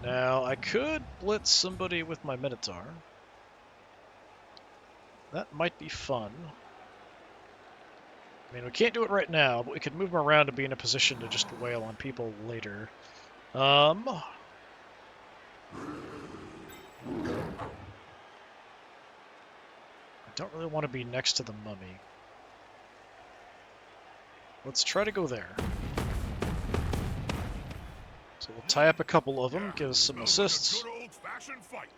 S1: Now, I could blitz somebody with my Minotaur. That might be fun. I mean, we can't do it right now, but we could move them around to be in a position to just wail on people later. I don't really want to be next to the mummy. Let's try to go there. So we'll tie up a couple of them, give us some assists.
S2: Good old-fashioned fight.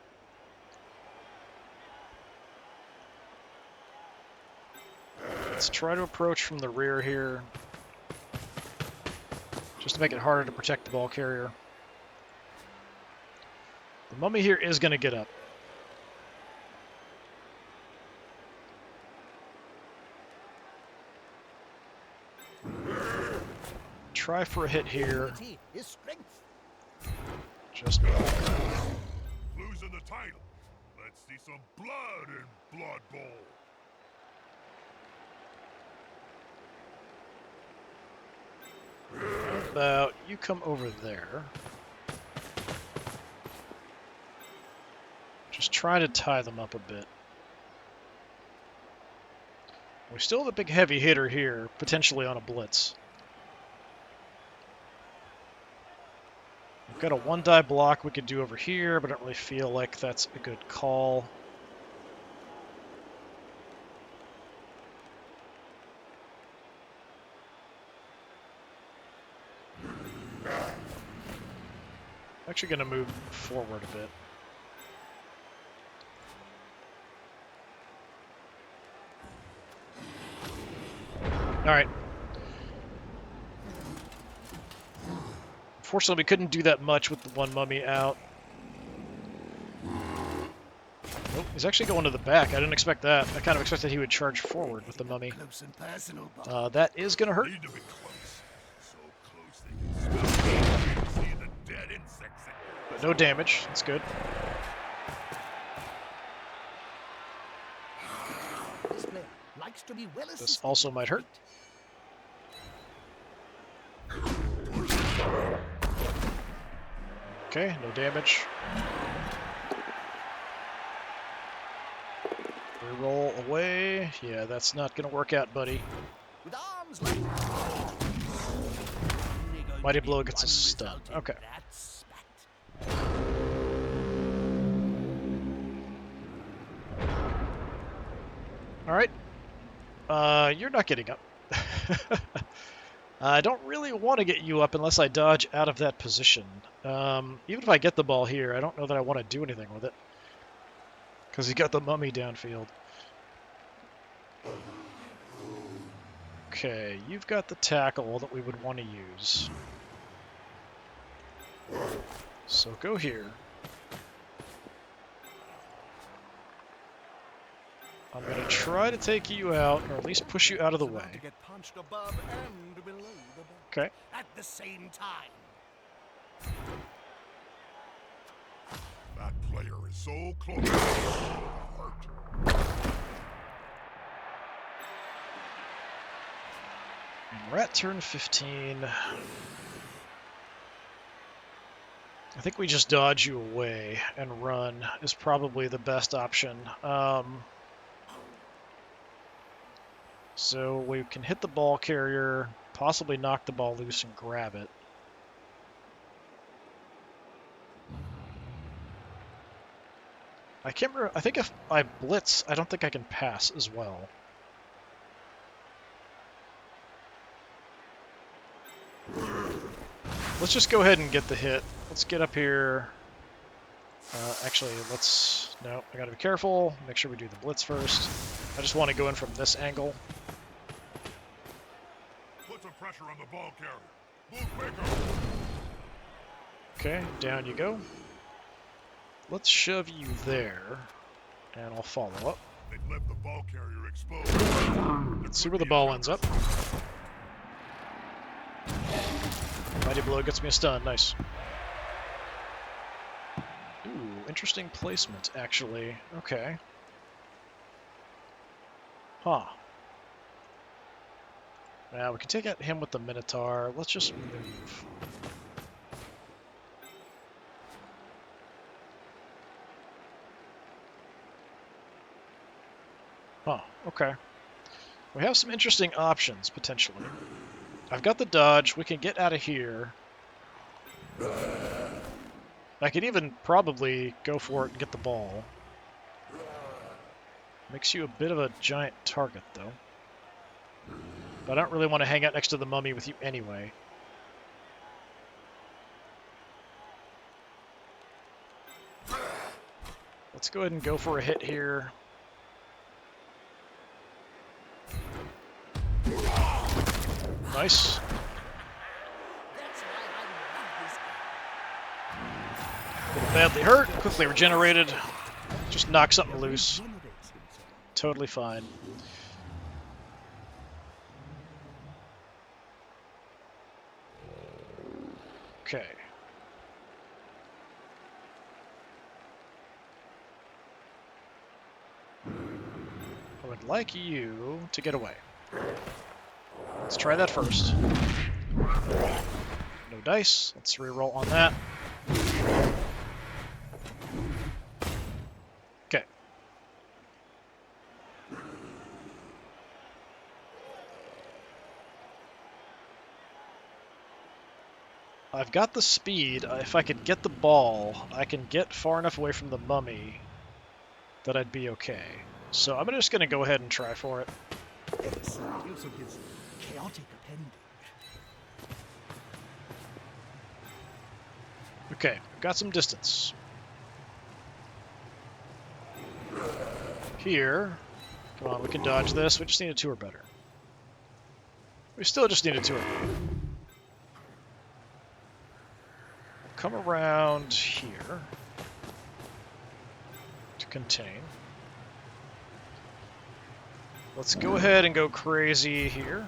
S1: Let's try to approach from the rear here. Just to make it harder to protect the ball carrier. The mummy here is going to get up. Try for a hit here.
S3: Ability is strength.
S1: Just
S2: Losing the title. Let's see some blood in Blood Bowl.
S1: how about you come over there. Just try to tie them up a bit. We still have a big heavy hitter here, potentially on a blitz. We've got a 1-die block we could do over here, but I don't really feel like that's a good call. I'm actually going to move forward a bit. Alright. Unfortunately, we couldn't do that much with the one mummy out. Nope, he's actually going to the back. I didn't expect that. I kind of expected he would charge forward with the mummy.
S3: Close and personal, Bob.
S1: That is going to hurt.
S2: Need to be close. So close they can smell it. See the dead insects in
S1: But no damage. That's good.
S3: likes to be well
S1: This
S3: assisted
S1: also
S3: in
S1: might hurt. Okay, no damage. Reroll away. Yeah, that's not going to work out, buddy.
S3: With arms like
S1: Mighty Blow gets a stun. Okay. Alright. You're not getting up. I don't really want to get you up unless I dodge out of that position. Even if I get the ball here, I don't know that I want to do anything with it. Because he got the mummy downfield. Okay, you've got the tackle that we would want to use. So go here. I'm going to try to take you out, or at least push you out of the way.
S3: To get punched above and below the belt
S1: Okay.
S3: at the same time.
S2: That player is so close. Hurt.
S1: And we're at turn 15. I think we just dodge you away and run is probably the best option. So we can hit the ball carrier, possibly knock the ball loose and grab it. I can't remember. I think if I blitz, I don't think I can pass as well. Let's just go ahead and get the hit. Let's get up here. Actually, let's... No, I gotta be careful. Make sure we do the blitz first. I just want to go in from this angle.
S2: Put some pressure on the ball carrier. Move quicker.
S1: Okay, down you go. Let's shove you there, and I'll follow up.
S2: They've left the ball carrier exposed.
S1: Let's see where the ball ends up. Mighty Blow gets me a stun. Nice. Ooh, interesting placement, actually. Okay. Huh. Now, we can take out him with the Minotaur. Let's just move. Huh, okay. We have some interesting options, potentially. I've got the dodge. We can get out of here. I could even probably go for it and get the ball. Makes you a bit of a giant target, though. But I don't really want to hang out next to the mummy with you anyway. Let's go ahead and go for a hit here. Nice. Badly hurt, quickly regenerated. Just knock something loose. Totally fine. Okay. I would like you to get away. Let's try that first. No dice. Let's reroll on that. Okay. I've got the speed. If I could get the ball, I can get far enough away from the mummy that I'd be okay. So I'm just going to go ahead and try for it.
S3: Yes, he also gives chaotic appendage.
S1: Okay, got some distance. Here. Come on, we can dodge this. We just need a 2 or better. We still just need a 2 or better. Come around here to contain. Let's go ahead and go crazy here.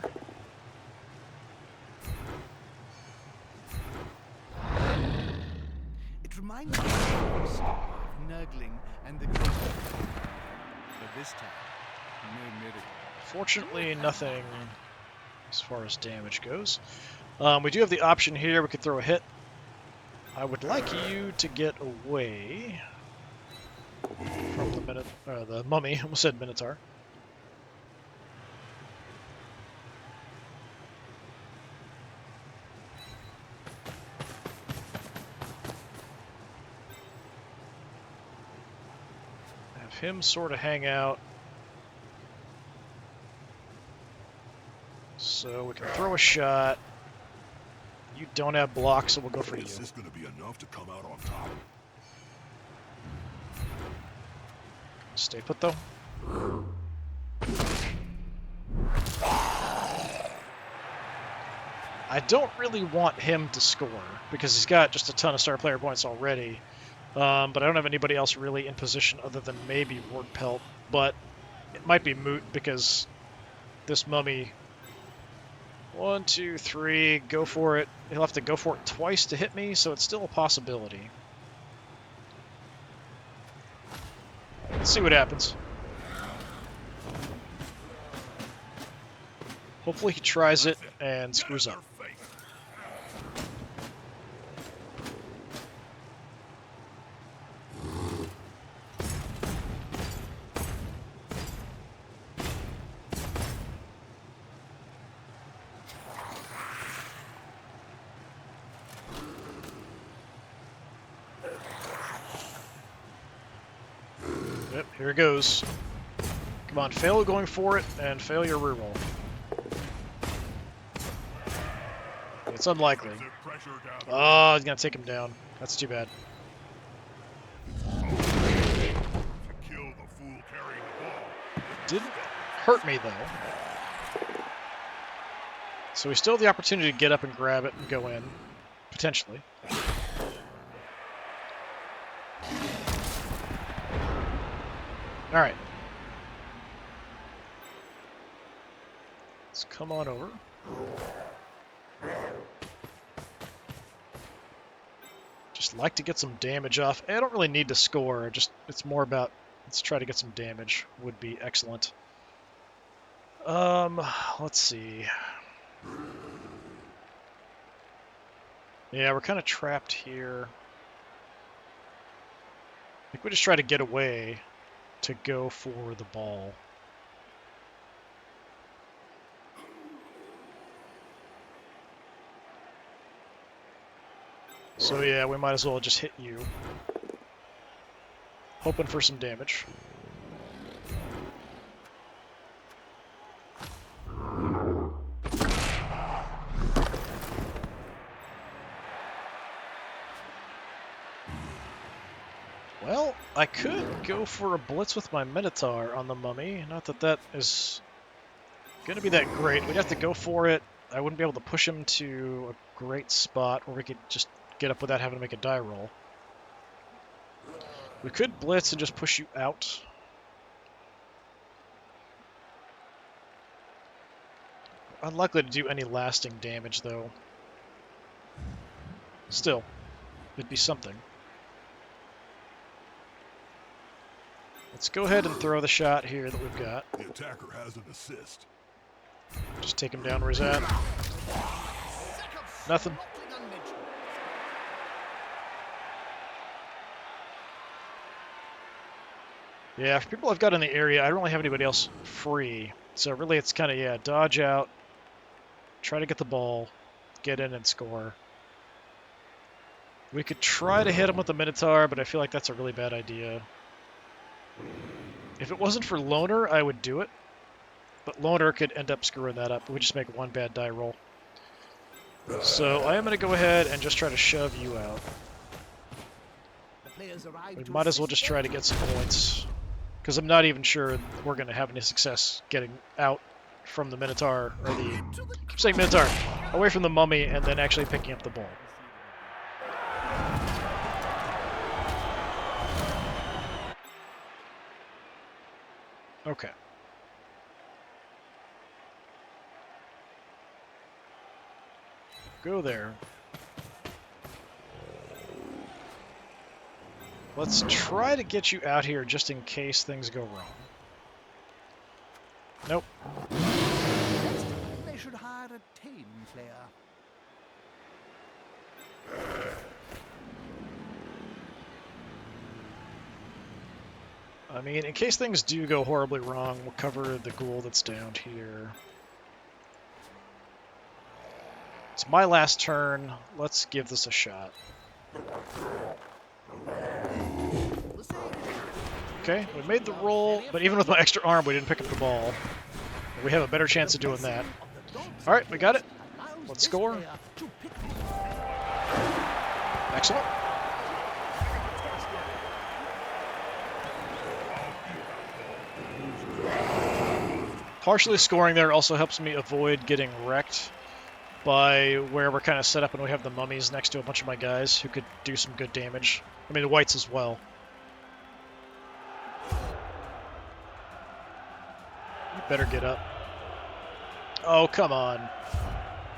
S3: It reminds me of Nurgling and the Gors. But this time, no miracle.
S1: Fortunately, nothing as far as damage goes. We do have the option here. We could throw a hit. I would like you to get away from the mummy. I almost said Minotaur. Have him sort of hang out. So we can throw a shot. You don't have blocks, so we'll go for you.
S2: Is this going to be enough to come out on top?
S1: Stay put, though. I don't really want him to score, because he's got just a ton of star player points already. But I don't have anybody else really in position other than maybe Ward Pelt. But it might be moot, because this mummy... 1, 2, 3, go for it. He'll have to go for it twice to hit me, so it's still a possibility. Let's see what happens. Hopefully he tries it and screws up. Yep, here it goes. Come on, fail going for it, and fail your reroll. It's unlikely. Oh, he's gonna take him down. That's too bad. Didn't hurt me, though. So we still have the opportunity to get up and grab it and go in. Potentially. Alright. Let's come on over. Just like to get some damage off. I don't really need to score, it's more about let's try to get some damage would be excellent. Let's see. Yeah, we're kind of trapped here. I think we just try to get away to go for the ball. So yeah, we might as well just hit you. Hoping for some damage. Well, I could go for a blitz with my Minotaur on the mummy. Not that that is going to be that great. We'd have to go for it. I wouldn't be able to push him to a great spot where we could just get up without having to make a die roll. We could blitz and just push you out. Unlikely to do any lasting damage, though. Still, it'd be something. Let's go ahead and throw the shot here that we've got.
S2: The attacker has an assist.
S1: Just take him down where he's at. Nothing. Yeah, for people I've got in the area, I don't really have anybody else free. So really it's kind of, yeah, dodge out, try to get the ball, get in and score. We could try to hit him with the Minotaur, but I feel like that's a really bad idea. If it wasn't for Loner, I would do it. But Loner could end up screwing that up. We just make one bad die roll. So I am going to go ahead and just try to shove you out. We might as well just try to get some points. Because I'm not even sure we're going to have any success getting out from the Minotaur, or the... I keep saying Minotaur. Away from the mummy and then actually picking up the ball. Okay. Go there. Let's try to get you out here just in case things go wrong. Nope.
S3: Next time, they should hire a tame player.
S1: I mean, in case things do go horribly wrong, we'll cover the ghoul that's down here. It's my last turn. Let's give this a shot. Okay, we made the roll, but even with my extra arm, we didn't pick up the ball. We have a better chance of doing that. All right, we got it. Let's score. Excellent. Partially scoring there also helps me avoid getting wrecked by where we're kind of set up and we have the mummies next to a bunch of my guys who could do some good damage. I mean, the whites as well. You better get up. Oh, come on.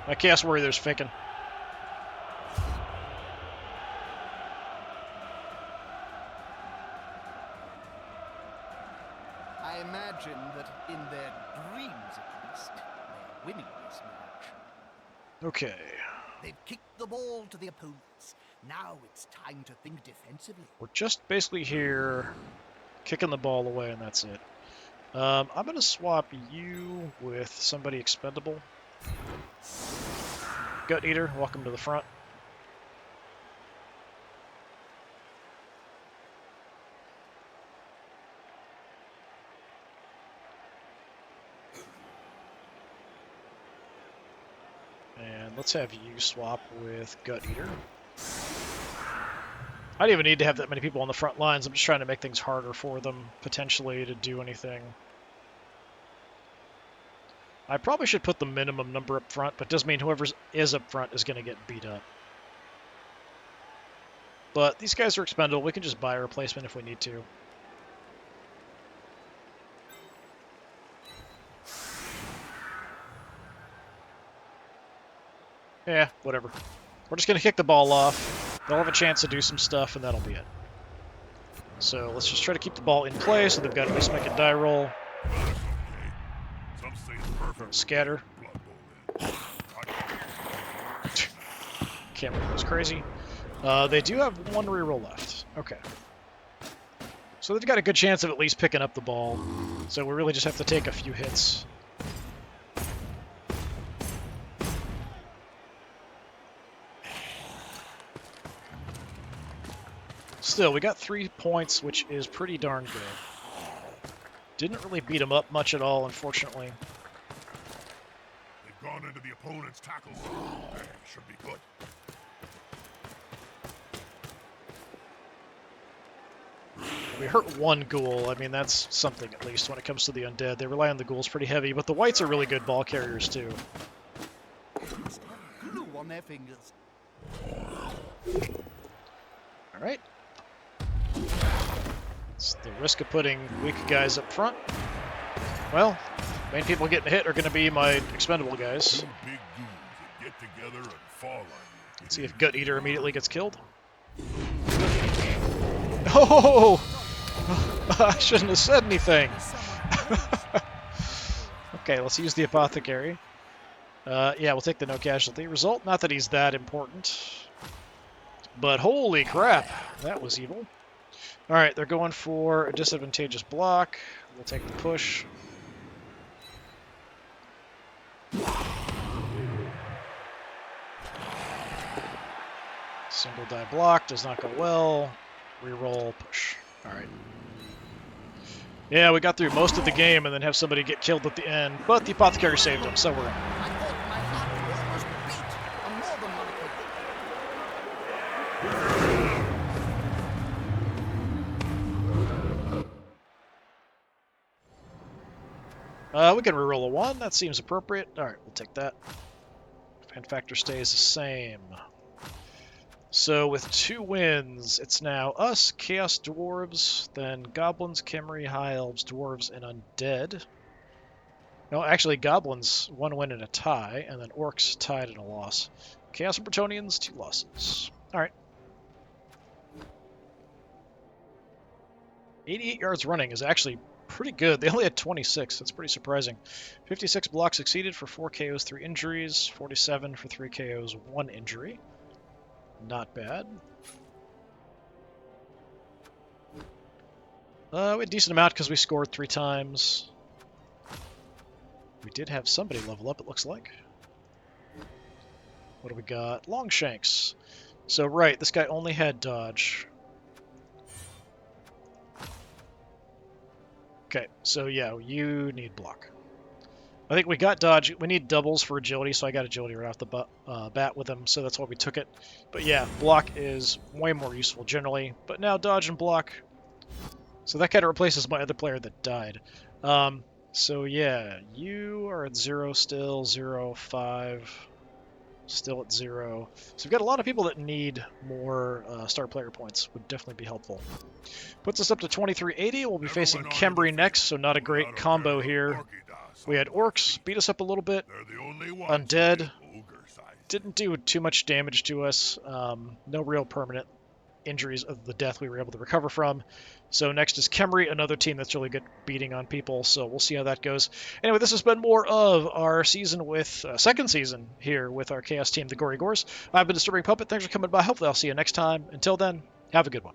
S1: My Chaos Warrior's faking.
S3: I imagine that in their dreams, at least, they're winning this match.
S1: Okay.
S3: They've kicked the ball to the opponents. Now it's time to think defensively.
S1: We're just basically here kicking the ball away, and that's it. I'm going to swap you with somebody expendable. Gut Eater, welcome to the front. And let's have you swap with Gut Eater. I don't even need to have that many people on the front lines. I'm just trying to make things harder for them, potentially, to do anything. I probably should put the minimum number up front, but it does mean whoever is up front is going to get beat up. But these guys are expendable. We can just buy a replacement if we need to. Yeah, whatever. We're just going to kick the ball off. They'll have a chance to do some stuff, and that'll be it. So let's just try to keep the ball in play so they've got at least make a die roll. Scatter. Camera goes crazy. They do have one reroll left. Okay. So they've got a good chance of at least picking up the ball. So we really just have to take a few hits. Still, we got 3 points, which is pretty darn good. Didn't really beat them up much at all, unfortunately.
S2: They've gone into the opponent's tackles. Should be good.
S1: We hurt one ghoul. I mean, that's something at least when it comes to the undead. They rely on the ghouls pretty heavy, but the whites are really good ball carriers too.
S3: Glue on their fingers.
S1: All right. It's the risk of putting weak guys up front. Well, main people getting hit are going to be my expendable guys.
S2: Two big goons that get together and fall on you.
S1: Let's see if Gut Eater immediately gets killed. Oh! I shouldn't have said anything. Okay, let's use the Apothecary. Yeah, we'll take the no casualty result. Not that he's that important. But holy crap, that was evil. Alright, they're going for a disadvantageous block. We'll take the push. Single die block, does not go well. Reroll, push. Alright. Yeah, we got through most of the game and then have somebody get killed at the end, but the Apothecary saved him, so we're in.
S3: I thought my heart was almost beat on more than one occasion.
S1: We can reroll a 1, that seems appropriate. Alright, we'll take that. Fan factor stays the same. So with 2 wins, it's now us, Chaos Dwarves, then Goblins, Khemri, High Elves, Dwarves, and Undead. No, actually, Goblins, 1 win and a tie, and then Orcs tied and a loss. Chaos and Bretonnians, 2 losses. Alright. 88 yards running is actually Pretty good. They only had 26. That's pretty surprising. 56 blocks succeeded for 4 KOs, 3 injuries. 47 for 3 KOs, 1 injury. Not bad. We had a decent amount because we scored 3 times. We did have somebody level up, it looks like. What do we got? Longshanks. So, right, this guy only had dodge. Okay, so yeah, you need block. I think we got dodge. We need doubles for agility, so I got agility right off the bat with him, so that's why we took it. But yeah, block is way more useful generally. But now dodge and block. So that kind of replaces my other player that died. So yeah, you are at 0 still, 0, 5, still at 0. So we've got a lot of people that need more star player points. Would definitely be helpful. Puts us up to 2380. We'll be facing Kembri next, so not a great combo here. We had orcs, beat us up a little bit. Undead didn't do too much damage to us. No real permanent injuries of the death we were able to recover from. So next is Kemri, another team that's really good beating on people, so we'll see how that goes. Anyway, this has been more of our season with, second season here with our Chaos team, the Gory Gors. I've been Disturbing Puppet. Thanks for coming by. Hopefully I'll see you next time. Until then, have a good one.